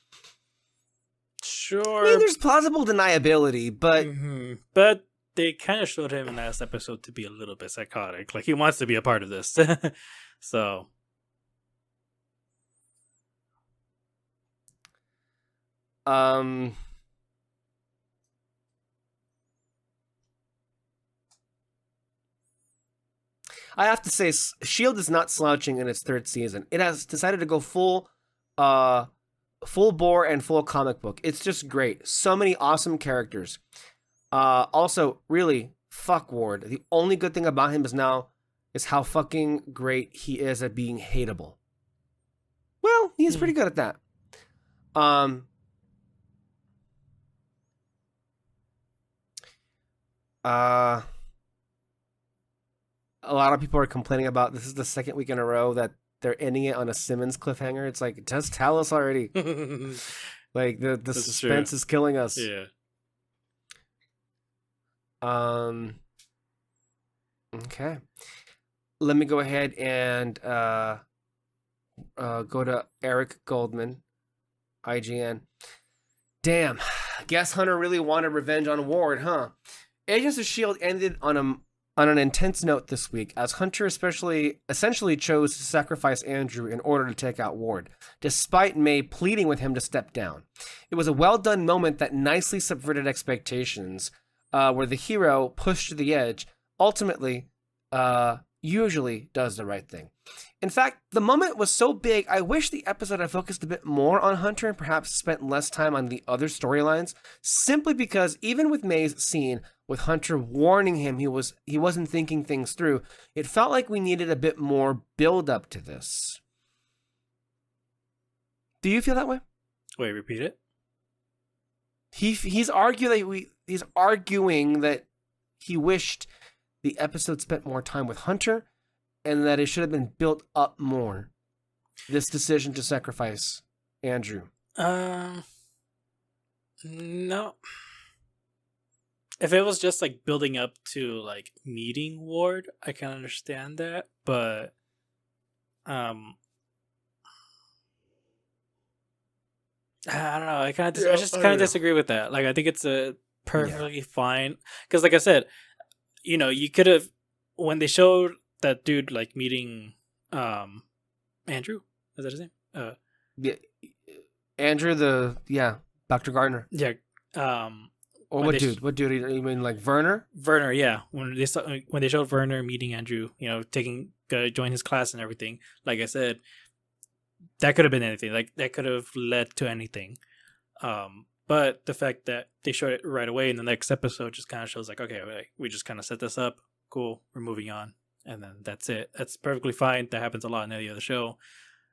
Sure. I mean, there's plausible deniability, but... But they kind of showed him in last episode to be a little bit psychotic. Like, he wants to be a part of this. So... I have to say, S.H.I.E.L.D. is not slouching in its third season. It has decided to go full bore and full comic book. It's just great. So many awesome characters. Also, really, fuck Ward. The only good thing about him is how fucking great he is at being hateable. Well, he's pretty good at that. A lot of people are complaining about this is the second week in a row that they're ending it on a Simmons cliffhanger. It's like, just tell us already. Like the suspense is killing us. Yeah. Okay. Let me go ahead and go to Eric Goldman, IGN. Damn, guess Hunter really wanted revenge on Ward, huh? Agents of S.H.I.E.L.D. ended on an intense note this week, as Hunter essentially chose to sacrifice Andrew in order to take out Ward, despite May pleading with him to step down. It was a well-done moment that nicely subverted expectations, where the hero, pushed to the edge, ultimately, usually does the right thing. In fact, the moment was so big, I wish the episode had focused a bit more on Hunter and perhaps spent less time on the other storylines, simply because even with May's scene with Hunter warning him he wasn't thinking things through, it felt like we needed a bit more build up to this. Do you feel that way? Wait, repeat it. He's arguing that he wished the episode spent more time with Hunter, and that it should have been built up more. This decision to sacrifice Andrew. No. If it was just like building up to like meeting Ward, I can understand that, but I don't know. I just kind of disagree with that. Like, I think it's a perfectly fine, because like I said, you could have, when they showed that dude like meeting Andrew, is that his name? Yeah, Andrew, Dr. Gardner. Yeah. Or what dude? What dude? You mean like Werner? Werner, yeah. When they showed Werner meeting Andrew, join his class and everything. Like I said, that could have been anything. Like, that could have led to anything. But the fact that they showed it right away in the next episode just kind of shows like, okay, we just kind of set this up. Cool, we're moving on. And then that's it. That's perfectly fine. That happens a lot in any other show.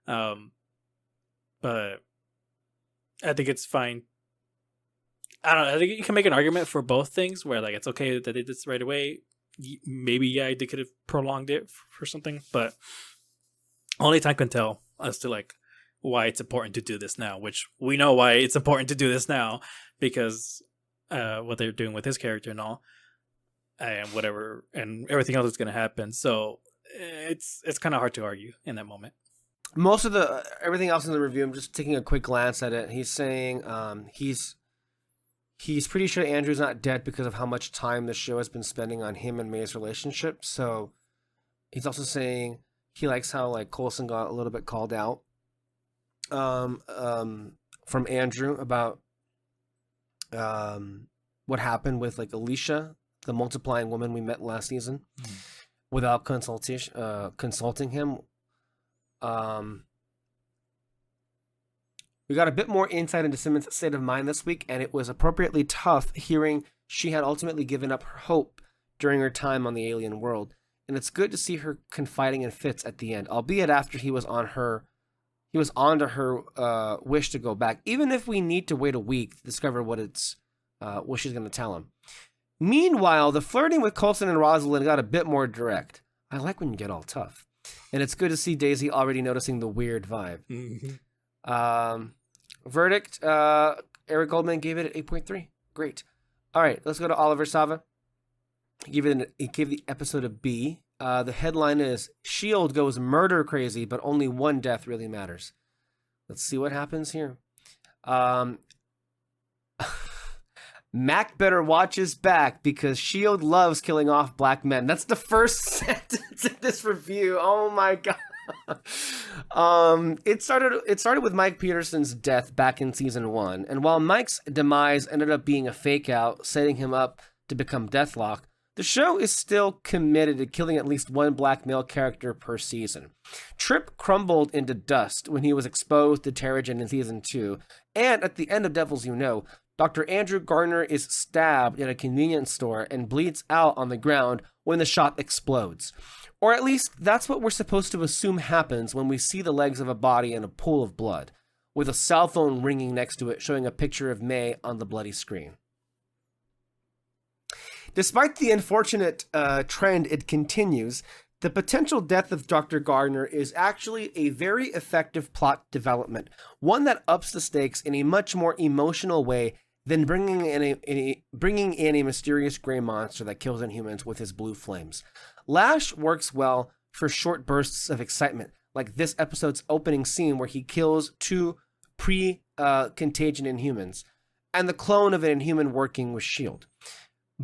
But I think it's fine. I don't know. I think you can make an argument for both things, where like it's okay that they did this right away. Maybe, they could have prolonged it for something, but only time can tell as to like why it's important to do this now, which we know why it's important to do this now, because what they're doing with his character and all, and whatever, and everything else that's going to happen. So it's kind of hard to argue in that moment. Most of everything else in the review, I'm just taking a quick glance at it. He's saying he's pretty sure Andrew's not dead because of how much time the show has been spending on him and May's relationship. So he's also saying he likes how like Coulson got a little bit called out from Andrew about what happened with like Alicia, the multiplying woman we met last season, without consulting him. We got a bit more insight into Simmons' state of mind this week, and it was appropriately tough hearing she had ultimately given up her hope during her time on the alien world. And it's good to see her confiding in Fitz at the end, albeit after he was on to her wish to go back, even if we need to wait a week to discover what she's going to tell him. Meanwhile, the flirting with Coulson and Rosalind got a bit more direct. I like when you get all tough. And it's good to see Daisy already noticing the weird vibe. Mm-hmm. Verdict, Eric Goldman gave it an 8.3. Great. All right, let's go to Oliver Sava. He gave the episode a B. The headline is, S.H.I.E.L.D. goes murder crazy, but only one death really matters. Let's see what happens here. Mac better watch his back because S.H.I.E.L.D. loves killing off black men. That's the first sentence in this review. Oh my God. It started with Mike Peterson's death back in season 1. And while Mike's demise ended up being a fake out, setting him up to become Deathlock, the show is still committed to killing at least one black male character per season. Trip crumbled into dust when he was exposed to Terrigen in season 2. And at the end of Devils You Know, Dr. Andrew Garner is stabbed in a convenience store and bleeds out on the ground when the shop explodes. Or at least that's what we're supposed to assume happens when we see the legs of a body in a pool of blood, with a cell phone ringing next to it showing a picture of May on the bloody screen. Despite the unfortunate trend it continues, the potential death of Dr. Gardner is actually a very effective plot development, one that ups the stakes in a much more emotional way than bringing in a mysterious gray monster that kills Inhumans with his blue flames. Lash works well for short bursts of excitement, like this episode's opening scene where he kills 2 pre-contagion Inhumans, and the clone of an Inhuman working with S.H.I.E.L.D.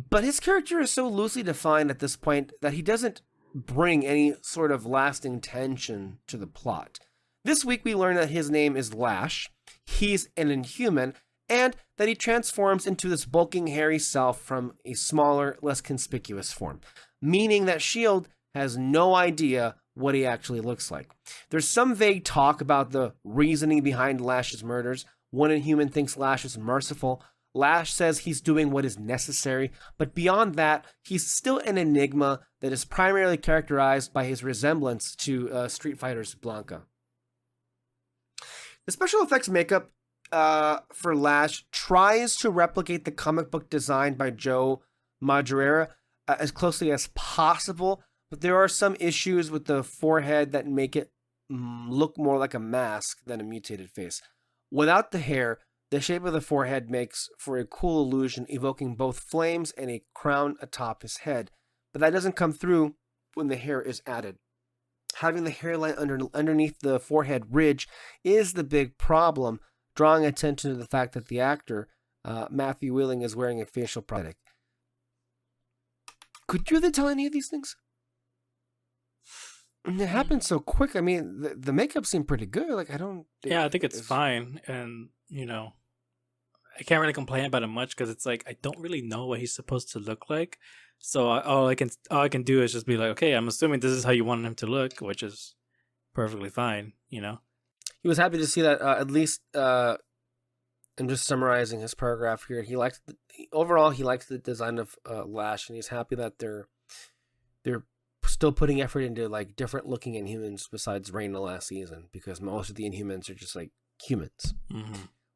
But his character is so loosely defined at this point that he doesn't bring any sort of lasting tension to the plot. This week we learn that his name is Lash, he's an Inhuman, and that he transforms into this bulking, hairy self from a smaller, less conspicuous form, meaning that S.H.I.E.L.D. has no idea what he actually looks like. There's some vague talk about the reasoning behind Lash's murders. One Inhuman thinks Lash is merciful. Lash says he's doing what is necessary, but beyond that, he's still an enigma that is primarily characterized by his resemblance to Street Fighter's Blanca. The special effects makeup for Lash tries to replicate the comic book design by Joe Madureira as closely as possible, but there are some issues with the forehead that make it look more like a mask than a mutated face. Without the hair, the shape of the forehead makes for a cool illusion, evoking both flames and a crown atop his head, but that doesn't come through when the hair is added. Having the hairline underneath the forehead ridge is the big problem, drawing attention to the fact that the actor, Matthew Wheeling, is wearing a facial prosthetic. Could you really tell any of these things? And it happened so quick. I mean, the makeup seemed pretty good. Like, I think it's fine. And, I can't really complain about it much because it's like, I don't really know what he's supposed to look like. So all I can do is just be like, okay, I'm assuming this is how you want him to look, which is perfectly fine, He was happy to see that at least, I'm just summarizing his paragraph here. He likes the design of Lash, and he's happy that they're still putting effort into like different looking Inhumans besides Reign last season, because most of the Inhumans are just like humans,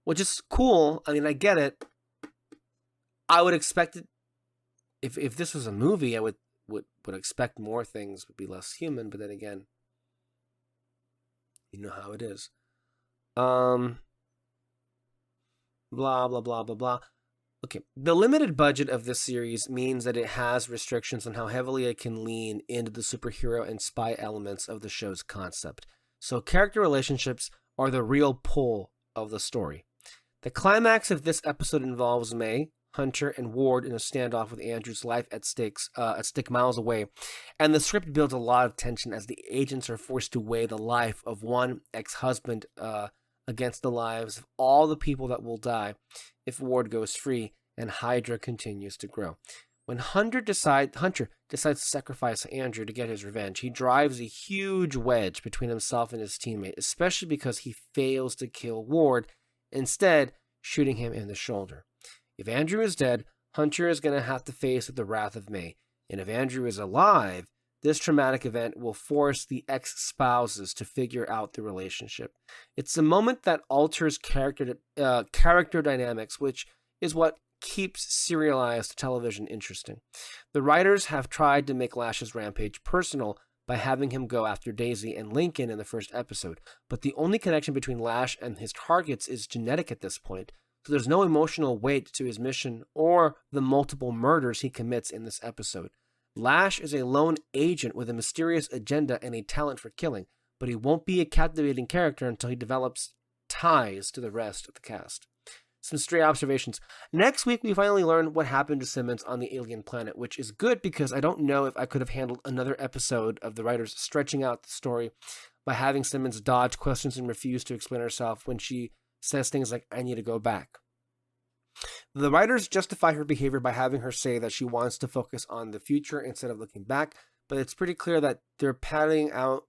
which is cool. I mean, I get it. I would expect it if this was a movie. I would expect more things would be less human, but then again, you know how it is. Blah blah blah blah blah. Okay, the limited budget of this series means that it has restrictions on how heavily it can lean into the superhero and spy elements of the show's concept. So character relationships are the real pull of the story. The climax of this episode involves May, Hunter, and Ward in a standoff with Andrew's life at stake miles away, and the script builds a lot of tension as the agents are forced to weigh the life of one ex-husband against the lives of all the people that will die if Ward goes free and Hydra continues to grow. When Hunter decides to sacrifice Andrew to get his revenge, he drives a huge wedge between himself and his teammate, especially because he fails to kill Ward instead shooting him in the shoulder. If Andrew is dead, Hunter is going to have to face the wrath of May. And if Andrew is alive, this traumatic event will force the ex-spouses to figure out the relationship. It's a moment that alters character dynamics, which is what keeps serialized television interesting. The writers have tried to make Lash's rampage personal by having him go after Daisy and Lincoln in the first episode, but the only connection between Lash and his targets is genetic at this point, so there's no emotional weight to his mission or the multiple murders he commits in this episode. Lash is a lone agent with a mysterious agenda and a talent for killing, but he won't be a captivating character until he develops ties to the rest of the cast. Some stray observations. Next week, we finally learn what happened to Simmons on the alien planet, which is good because I don't know if I could have handled another episode of the writers stretching out the story by having Simmons dodge questions and refuse to explain herself when she says things like, I need to go back. The writers justify her behavior by having her say that she wants to focus on the future instead of looking back, but it's pretty clear that they're padding out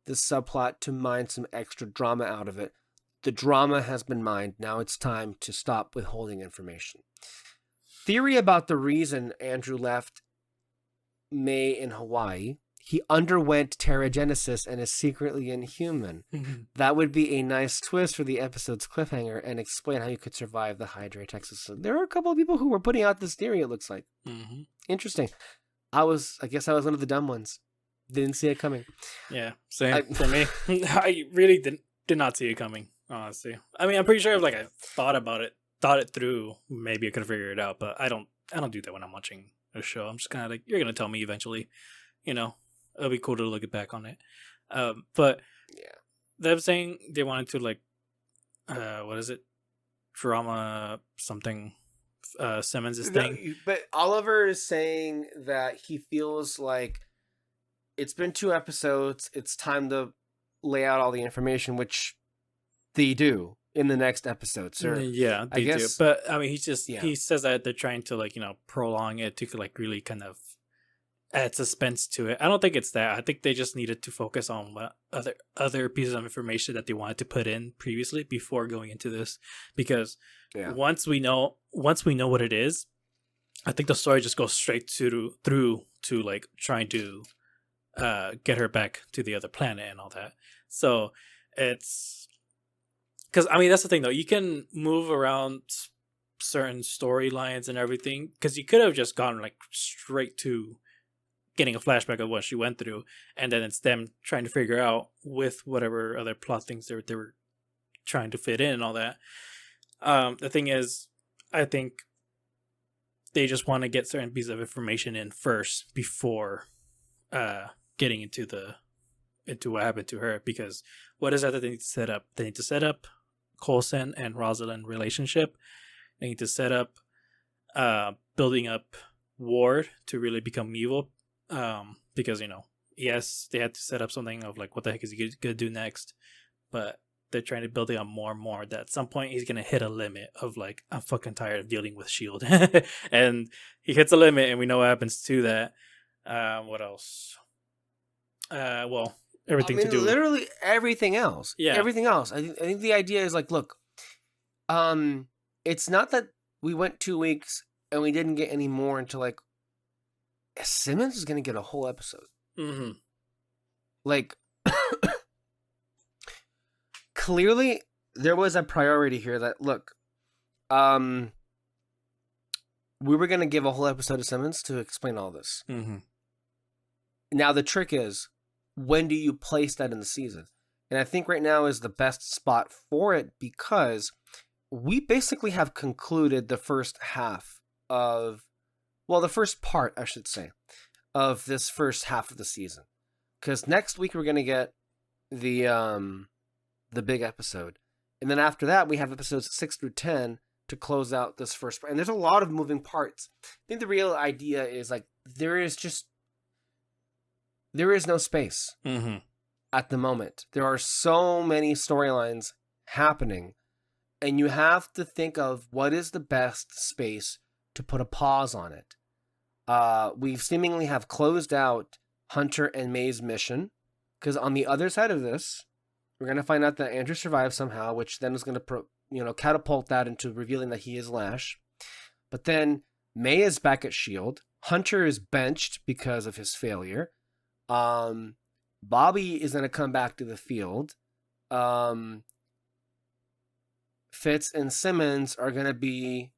this subplot to mine some extra drama out of it. The drama has been mined. Now it's time to stop withholding information. Theory about the reason Andrew left May in Hawaii. He underwent pterogenesis and is secretly inhuman. That would be a nice twist for the episode's cliffhanger and explain how you could survive the Hydra Texas. So there are a couple of people who were putting out this theory, it looks like. Interesting. I guess I was one of the dumb ones. Didn't see it coming. Yeah, same for me. I really did not see it coming, honestly. I mean, I'm pretty sure if I thought it through, maybe I could figure it out, but I don't do that when I'm watching a show. I'm just kind of like, you're going to tell me eventually, it'll be cool to look back on it. But yeah, them saying they wanted to what is it? Drama something Simmons' thing. But Oliver is saying that he feels like it's been 2 episodes. It's time to lay out all the information, which they do in the next episode. So Yeah, they do. But I mean, he says that they're trying to prolong it to really kind of add suspense to it. I don't think it's that. I think they just needed to focus on what other pieces of information that they wanted to put in previously before going into this. Because once we know what it is, I think the story just goes straight through to trying to get her back to the other planet and all that. So it's because I mean that's the thing though. You can move around certain storylines and everything because you could have just gone straight to getting a flashback of what she went through, and then it's them trying to figure out with whatever other plot things they were trying to fit in and all that. The thing is, I think they just want to get certain pieces of information in first before getting into what happened to her, because what is that they need to set up? They need to set up Coulson and Rosalind relationship. They need to set up building up Ward to really become evil. Because yes, they had to set up something of what the heck is he gonna do next, but they're trying to build it up more and more that at some point he's gonna hit a limit of I'm fucking tired of dealing with Shield. And he hits a limit and we know what happens to that. What else? Well, everything to do literally everything else. Yeah, everything else. I think the idea is look, it's not that we went 2 weeks and we didn't get any more until Simmons is gonna get a whole episode. Clearly there was a priority here that look, we were gonna give a whole episode to Simmons to explain all this. Now the trick is, when do you place that in the season? And I think right now is the best spot for it because we basically have concluded the first half of, well, the first part, I should say, of this first half of the season. Because next week we're going to get the big episode. And then after that, we have episodes 6 through 10 to close out this first part. And there's a lot of moving parts. I think the real idea is there is no space at the moment. There are so many storylines happening, and you have to think of what is the best space to put a pause on it. We seemingly have closed out Hunter and May's mission, because on the other side of this, we're going to find out that Andrew survived somehow, which then is going to catapult that into revealing that he is Lash. But then May is back at S.H.I.E.L.D. Hunter is benched because of his failure. Bobby is going to come back to the field. Fitz and Simmons are going to be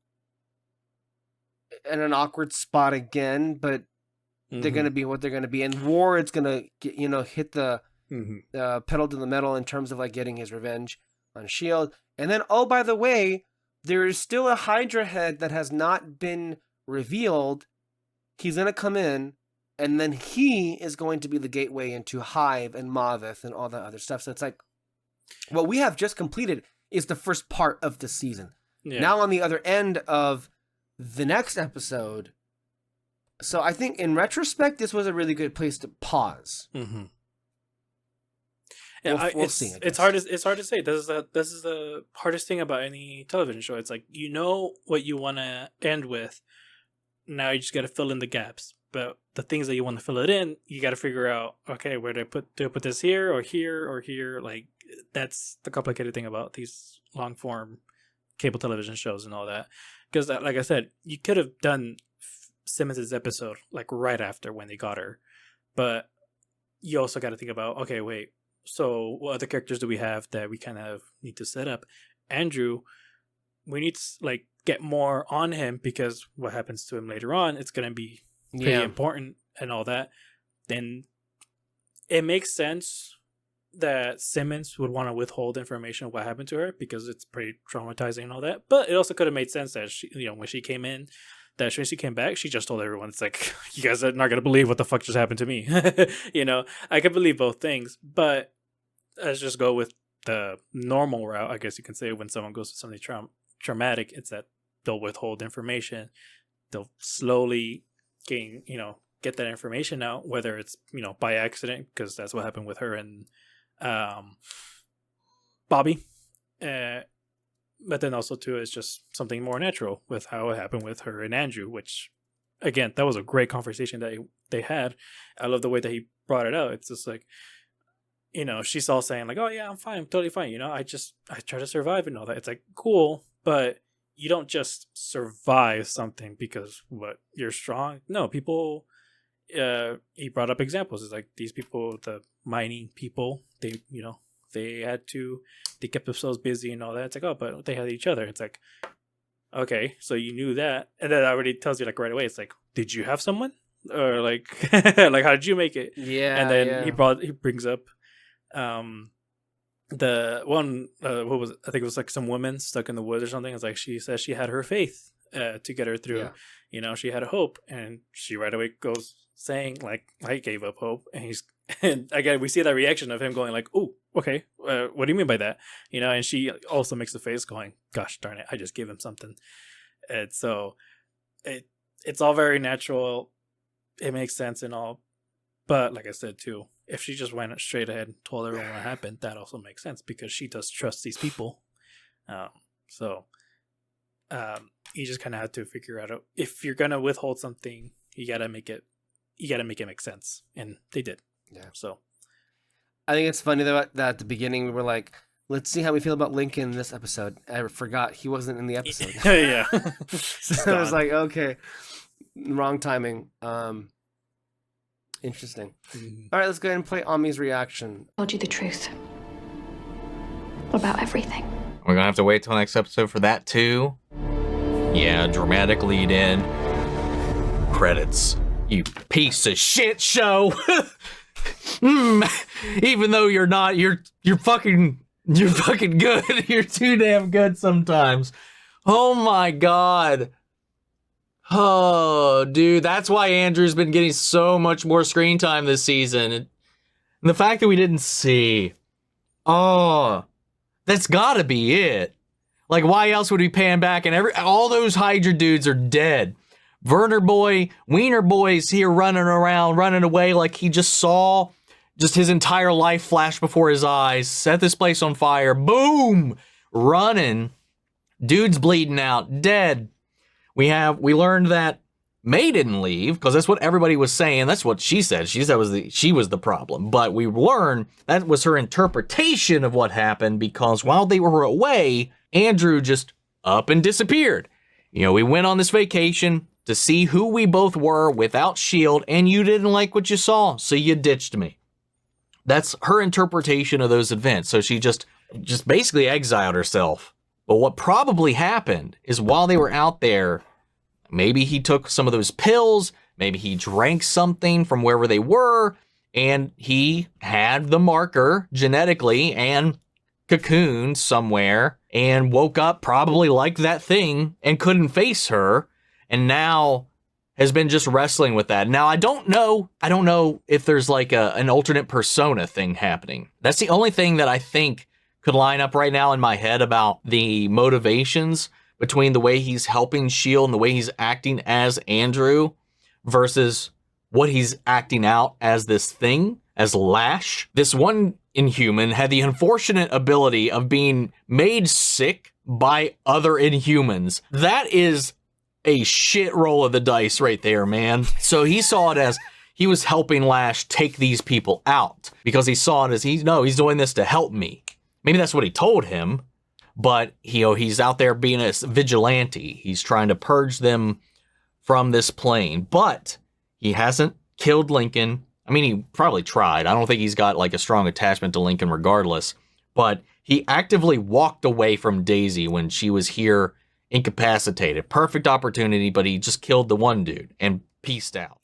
in an awkward spot again, but they're going to be what they're going to be. And Ward's going to hit the pedal to the metal in terms of like getting his revenge on S.H.I.E.L.D. And then, oh, by the way, there is still a Hydra head that has not been revealed. He's going to come in, and then he is going to be the gateway into Hive and Maveth and all that other stuff. So it's like, what we have just completed is the first part of the season. Yeah. Now on the other end of the next episode. So I think in retrospect, this was a really good place to pause. Mm-hmm. Yeah, we'll see. It's hard to say. This is the hardest thing about any television show. It's like, you know what you want to end with. Now you just got to fill in the gaps. But the things that you want to fill it in, you got to figure out, okay, where do I put this here or here or here? Like, that's the complicated thing about these long form cable television shows and all that. Because, like I said, you could have done Simmons' episode like right after when they got her. But you also got to think about, okay, wait, so what other characters do we have that we kind of need to set up? Andrew, we need to like get more on him because what happens to him later on, it's going to be pretty important and all that. Then it makes sense that Simmons would want to withhold information of what happened to her because it's pretty traumatizing and all that. But it also could have made sense that she, when she came in, that when she came back, she just told everyone, it's like, you guys are not going to believe what the fuck just happened to me. I could believe both things, but let's just go with the normal route, I guess you can say, when someone goes through something traumatic. It's that they'll withhold information. They'll slowly get that information out, whether it's, by accident, because that's what happened with her and Bobby. But then also, too, it's just something more natural with how it happened with her and Andrew, which, again, that was a great conversation that they had. I love the way that he brought it out. It's just like, she's all saying like, oh, yeah, I'm fine. I'm totally fine. I try to survive and all that. It's like, cool, but you don't just survive something because you're strong. No, people, he brought up examples. It's like these people, the mining people, they kept themselves busy and all that. It's like, oh, but they had each other. It's like, okay, so you knew that. And that already tells you like right away. It's like, did you have someone? Or like, like, how did you make it? Yeah. And then he brings up, the one, what was it? I think it was like some woman stuck in the woods or something. It's like, she says she had her faith, to get her through. Yeah. She had a hope, and she right away goes saying like, I gave up hope. And again, we see that reaction of him going like, oh, okay, what do you mean by that? And she also makes the face going, gosh darn it, I just gave him something. And so it's all very natural. It makes sense and all. But like I said, too, if she just went straight ahead and told everyone what happened, that also makes sense because she does trust these people. You just kind of have to figure out if you're gonna withhold something, you gotta make it make sense, and they did. Yeah. So I think it's funny that at the beginning we were like, let's see how we feel about Lincoln in this episode. I forgot he wasn't in the episode. Yeah. So I was like, okay, wrong timing. Interesting. Mm-hmm. All right, let's go ahead and play Ami's reaction. Told you the truth about everything. We're gonna have to wait till next episode for that too. Yeah, dramatic lead in. Credits. You piece of shit show. Even though you're not, you're fucking good. You're too damn good sometimes. Oh my god. Oh, dude, that's why Andrew's been getting so much more screen time this season. And the fact that we didn't see, that's gotta be it. Like, why else would we pan back? And all those Hydra dudes are dead. Werner Boy, Wiener Boy's here running around, running away like he just saw just his entire life flash before his eyes. Set this place on fire. Boom! Running. Dude's bleeding out. Dead. We learned that May didn't leave, because that's what everybody was saying. That's what she said. She said she was the problem. But we learned that was her interpretation of what happened, because while they were away, Andrew just up and disappeared. You know, we went on this vacation to see who we both were without S.H.I.E.L.D., and you didn't like what you saw, so you ditched me. That's her interpretation of those events. So she just basically exiled herself. But what probably happened is while they were out there, maybe he took some of those pills, maybe he drank something from wherever they were, and he had the marker genetically and cocooned somewhere and woke up probably like that thing and couldn't face her, and now has been just wrestling with that. Now, I don't know if there's like an alternate persona thing happening. That's the only thing that I think could line up right now in my head about the motivations between the way he's helping S.H.I.E.L.D. and the way he's acting as Andrew versus what he's acting out as this thing, as Lash. This one Inhuman had the unfortunate ability of being made sick by other Inhumans. That is a shit roll of the dice right there, man. So he saw it as he was helping Lash take these people out because he saw it as he's doing this to help me. Maybe that's what he told him, but he's out there being a vigilante. He's trying to purge them from this plane, but he hasn't killed Lincoln. I mean, he probably tried. I don't think he's got like a strong attachment to Lincoln regardless, but he actively walked away from Daisy when she was here incapacitated. Perfect opportunity, but he just killed the one dude and peaced out.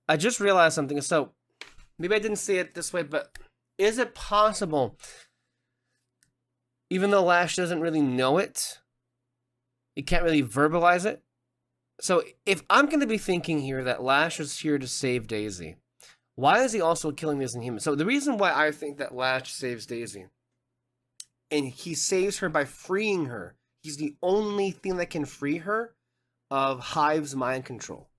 I just realized something. So maybe I didn't see it this way, but is it possible, even though Lash doesn't really know it, he can't really verbalize it? So if I'm going to be thinking here that Lash is here to save Daisy, why is he also killing these Inhumans? So the reason why I think that Lash saves Daisy, and he saves her by freeing her, he's the only thing that can free her of Hive's mind control.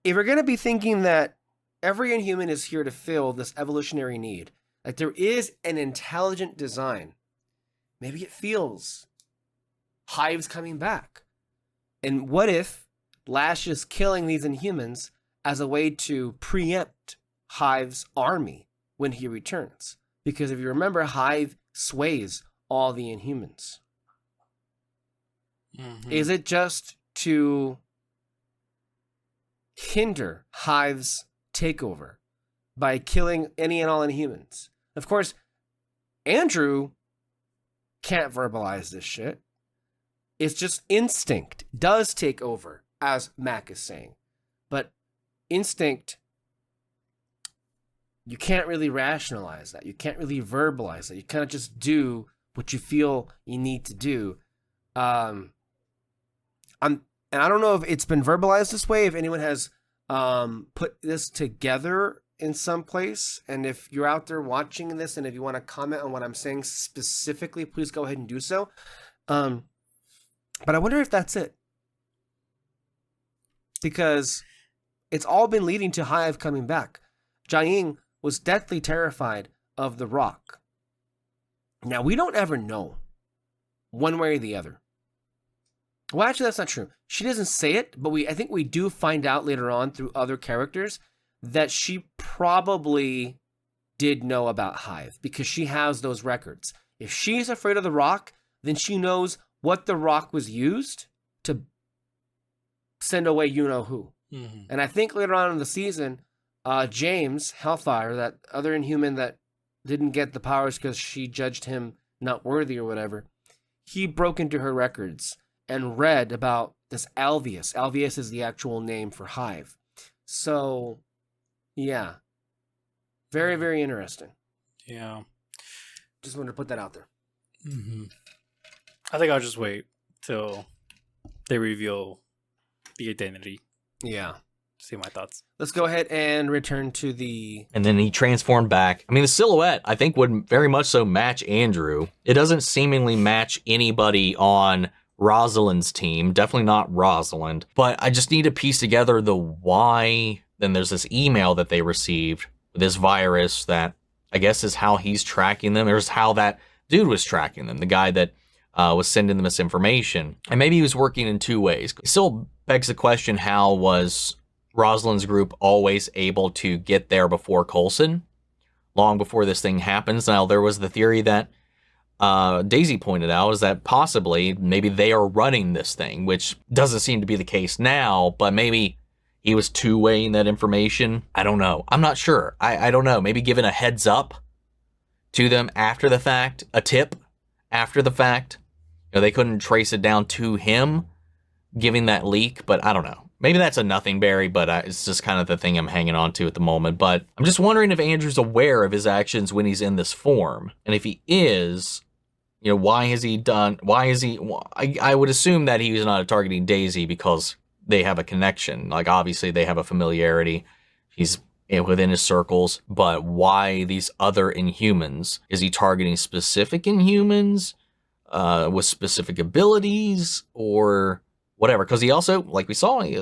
If we're going to be thinking that every Inhuman is here to fill this evolutionary need, that there is an intelligent design, maybe it feels Hive's coming back. And what if Lash is killing these Inhumans as a way to preempt Hive's army when he returns? Because if you remember, Hive sways all the Inhumans. Mm-hmm. Is it just to hinder Hive's takeover by killing any and all Inhumans? Of course, Andrew can't verbalize this shit. It's just instinct does take over, as Mac is saying. But instinct, you can't really rationalize that. You can't really verbalize that. You kind of just do what you feel you need to do. And I don't know if it's been verbalized this way, if anyone has put this together in some place. And if you're out there watching this and if you want to comment on what I'm saying specifically, please go ahead and do so. But I wonder if that's it. Because it's all been leading to Hive coming back. Jiaying was deathly terrified of the Rock. Now, we don't ever know one way or the other. Well, actually, that's not true. She doesn't say it, but I think we do find out later on through other characters that she probably did know about Hive because she has those records. If she's afraid of the Rock, then she knows what the Rock was used to send away you-know-who. Mm-hmm. And I think later on in the season, James, Hellfire, that other Inhuman that didn't get the powers because she judged him not worthy or whatever, he broke into her records and read about this Alvius. Alvius is the actual name for Hive. So, yeah. Very, very interesting. Yeah. Just wanted to put that out there. Mm-hmm. I think I'll just wait till they reveal the identity. Yeah. See my thoughts. Let's go ahead and return to the... And then he transformed back. I mean, the silhouette, I think, would very much so match Andrew. It doesn't seemingly match anybody on Rosalind's team. Definitely not Rosalind. But I just need to piece together the why. Then there's this email that they received, this virus that I guess is how he's tracking them. Or is how that dude was tracking them. The guy that was sending them this information. And maybe he was working in two ways. It still begs the question, how was Rosalind's group always able to get there before Coulson? Long before this thing happens. Now, there was the theory that Daisy pointed out is that possibly maybe they are running this thing, which doesn't seem to be the case now, but maybe he was two-waying that information. I don't know. I'm not sure. I don't know. Maybe giving a heads up to them after the fact, a tip after the fact. They couldn't trace it down to him giving that leak, but I don't know. Maybe that's a nothing, Barry, but it's just kind of the thing I'm hanging on to at the moment. But I'm just wondering if Andrew's aware of his actions when he's in this form. And if he is, why has he done, I would assume that he was not targeting Daisy because they have a connection. Like, obviously, they have a familiarity. He's within his circles. But why these other Inhumans? Is he targeting specific Inhumans with specific abilities or whatever? Because he also, like we saw, he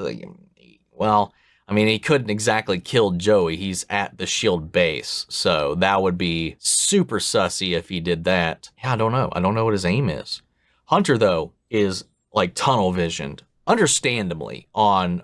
couldn't exactly kill Joey. He's at the S.H.I.E.L.D. base. So that would be super sussy if he did that. Yeah, I don't know. I don't know what his aim is. Hunter, though, is like tunnel visioned, understandably, on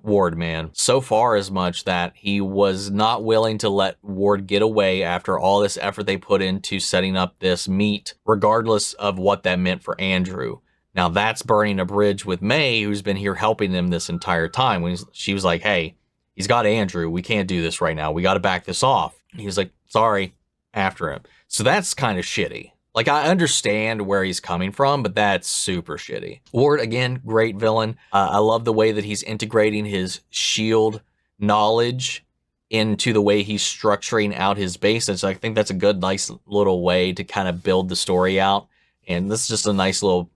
Ward, man. So far as much that he was not willing to let Ward get away after all this effort they put into setting up this meet, regardless of what that meant for Andrew. Now that's burning a bridge with May, who's been here helping them this entire time. When she was like, hey, he's got Andrew. We can't do this right now. We got to back this off. And he was like, sorry, after him. So that's kind of shitty. Like, I understand where he's coming from, but that's super shitty. Ward, again, great villain. I love the way that he's integrating his S.H.I.E.L.D. knowledge into the way he's structuring out his base. And so I think that's a good, nice little way to kind of build the story out. And this is just a nice little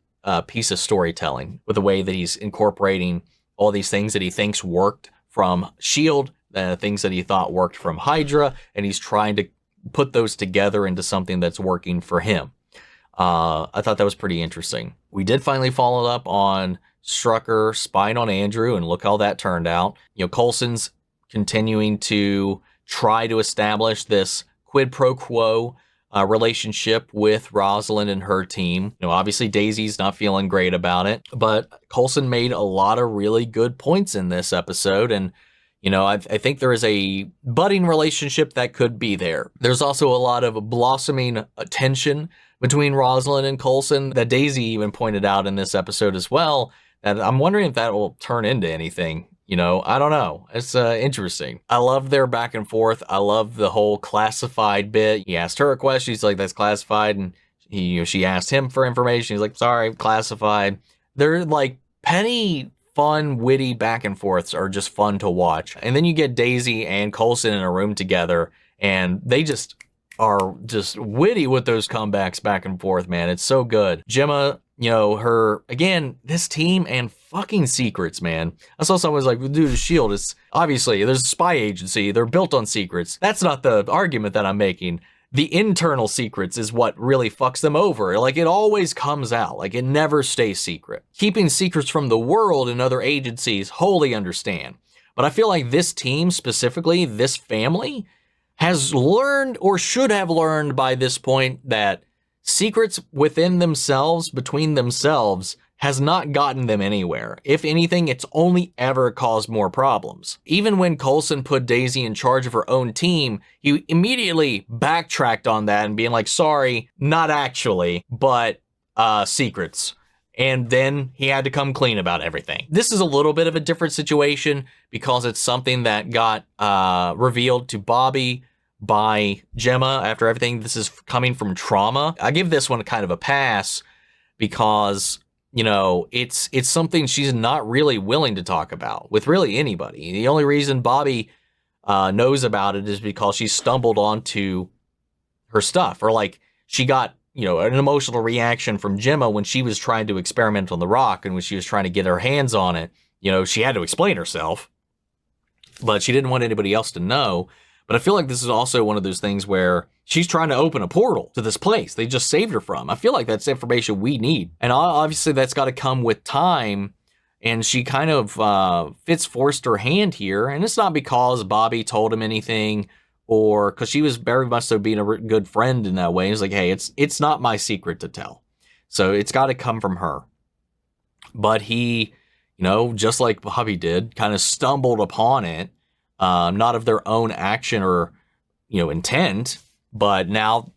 piece of storytelling with the way that he's incorporating all these things that he thinks worked from S.H.I.E.L.D., things that he thought worked from Hydra, and he's trying to put those together into something that's working for him. I thought that was pretty interesting. We did finally follow up on Strucker spying on Andrew, and look how that turned out. Coulson's continuing to try to establish this quid pro quo relationship with Rosalind and her team. Obviously Daisy's not feeling great about it, but Coulson made a lot of really good points in this episode, and I think there is a budding relationship that could be there. There's also a lot of blossoming tension between Rosalind and Coulson that Daisy even pointed out in this episode as well, that I'm wondering if that will turn into anything. I don't know. It's interesting. I love their back and forth. I love the whole classified bit. He asked her a question. He's like, that's classified. And she asked him for information. He's like, sorry, classified. They're like petty, fun, witty back and forths are just fun to watch. And then you get Daisy and Coulson in a room together, and they just are just witty with those comebacks back and forth, man. It's so good. Gemma, her, again, this team and fucking secrets, man. I saw someone was like, dude, the S.H.I.E.L.D. is obviously, there's a spy agency. They're built on secrets. That's not the argument that I'm making. The internal secrets is what really fucks them over. Like, it always comes out. Like, it never stays secret. Keeping secrets from the world and other agencies, wholly understand. But I feel like this team, specifically, this family, has learned, or should have learned by this point, that secrets within themselves, between themselves, has not gotten them anywhere. If anything, it's only ever caused more problems. Even when Coulson put Daisy in charge of her own team, he immediately backtracked on that and being like, sorry, not actually, but secrets. And then he had to come clean about everything. This is a little bit of a different situation because it's something that got revealed to Bobby by Gemma after everything. This is coming from trauma. I give this one kind of a pass because, it's something she's not really willing to talk about with really anybody. The only reason Bobby knows about it is because she stumbled onto her stuff, or like she got, an emotional reaction from Gemma when she was trying to experiment on the rock, and when she was trying to get her hands on it, she had to explain herself, but she didn't want anybody else to know. But I feel like this is also one of those things where she's trying to open a portal to this place they just saved her from. I feel like that's information we need. And obviously that's got to come with time. And she kind of Fitz forced her hand here. And it's not because Bobby told him anything, or because she was very much so being a good friend in that way. It's like, hey, it's not my secret to tell. So it's got to come from her. But he, just like Bobby did, kind of stumbled upon it. Not of their own action or, intent, but now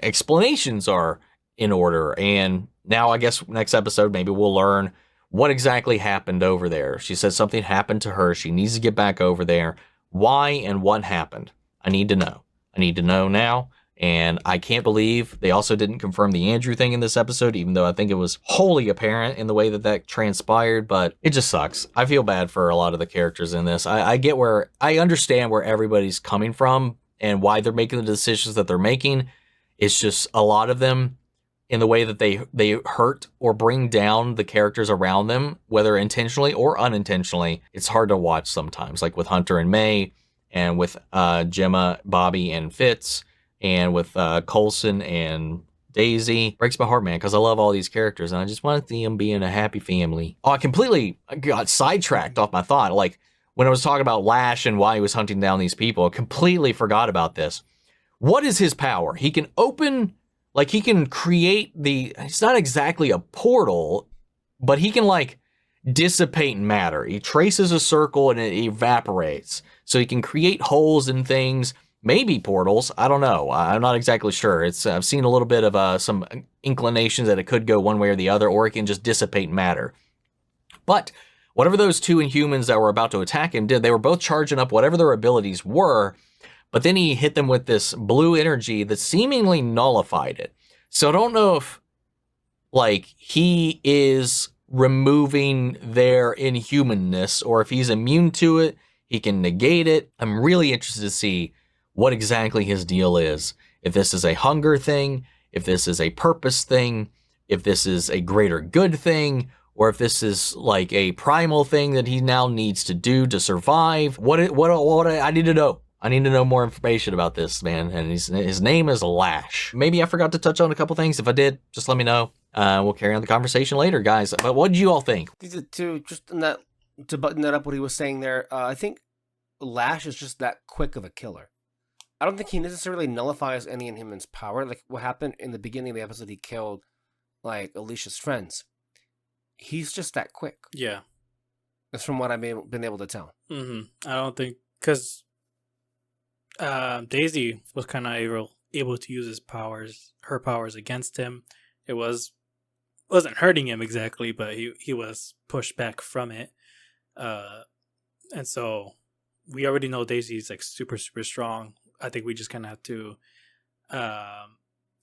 explanations are in order. And now I guess next episode, maybe we'll learn what exactly happened over there. She says something happened to her. She needs to get back over there. Why and what happened? I need to know. I need to know now. And I can't believe they also didn't confirm the Andrew thing in this episode, even though I think it was wholly apparent in the way that that transpired, but it just sucks. I feel bad for a lot of the characters in this. I understand where everybody's coming from and why they're making the decisions that they're making. It's just a lot of them in the way that they hurt or bring down the characters around them, whether intentionally or unintentionally. It's hard to watch sometimes, like with Hunter and May, and with Gemma, Bobby, and Fitz, and with Coulson and Daisy. Breaks my heart, man, because I love all these characters, and I just want to see them being a happy family. Oh, I got sidetracked off my thought. Like, when I was talking about Lash and why he was hunting down these people, I completely forgot about this. What is his power? He can open, like, he can create it's not exactly a portal, but he can, like, dissipate matter. He traces a circle and it evaporates. So he can create holes in things, maybe portals. I don't know. I'm not exactly sure. I've seen a little bit of some inclinations that it could go one way or the other, or it can just dissipate matter. But whatever those two Inhumans that were about to attack him did, they were both charging up whatever their abilities were, but then he hit them with this blue energy that seemingly nullified it. So I don't know if, like, he is removing their inhumanness, or if he's immune to it, he can negate it. I'm really interested to see what exactly his deal is. If this is a hunger thing, if this is a purpose thing, if this is a greater good thing, or if this is like a primal thing that he now needs to do to survive. What I need to know. I need to know more information about this, man. And his name is Lash. Maybe I forgot to touch on a couple things. If I did, just let me know. We'll carry on the conversation later, guys. But what did you all think? To button that up, what he was saying there, I think Lash is just that quick of a killer. I don't think he necessarily nullifies any Inhuman's power. Like what happened in the beginning of the episode, he killed like Alicia's friends. He's just that quick. Yeah. That's from what I've been able to tell. Mm-hmm. I don't think, because Daisy was kind of able to use her powers against him. It wasn't hurting him exactly, but he was pushed back from it. And so we already know Daisy's like super, super strong. I think we just kind of have to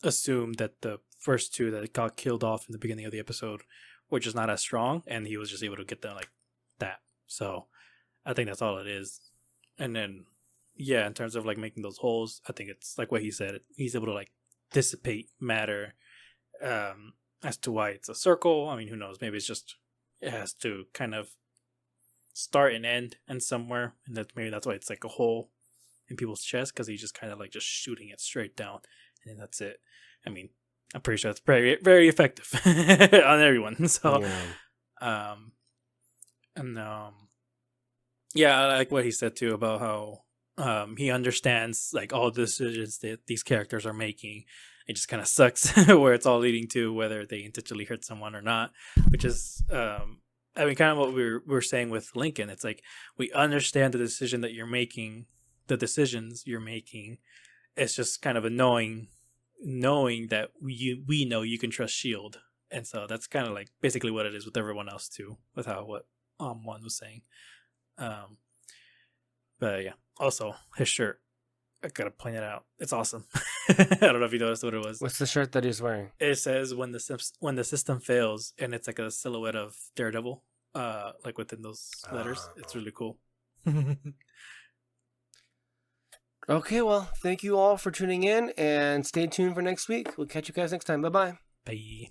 assume that the first two that got killed off in the beginning of the episode were just not as strong, and he was just able to get them like that. So I think that's all it is. And then, yeah, in terms of like making those holes, I think it's like what he said. He's able to like dissipate matter. As to why it's a circle, I mean, who knows? Maybe it has to kind of start and end and somewhere, and maybe that's why it's like a hole in people's chest, because he's just kind of like just shooting it straight down, and then that's it. I mean, I'm pretty sure that's very, very effective on everyone. So, yeah. Yeah, I like what he said too about how he understands like all the decisions that these characters are making. It just kind of sucks where it's all leading to, whether they intentionally hurt someone or not, which is, I mean, kind of what we're saying with Lincoln. It's like, we understand the decisions you're making. It's just kind of annoying knowing that we know you can trust S.H.I.E.L.D. And so that's kind of like basically what it is with everyone else too, with what Juan was saying. But yeah, also his shirt, I gotta point it out. It's awesome. I don't know if you noticed what it was. What's the shirt that he's wearing? It says when the system fails, and it's like a silhouette of Daredevil, like within those letters. It's really cool. Okay, well, thank you all for tuning in, and stay tuned for next week. We'll catch you guys next time. Bye-bye. Bye.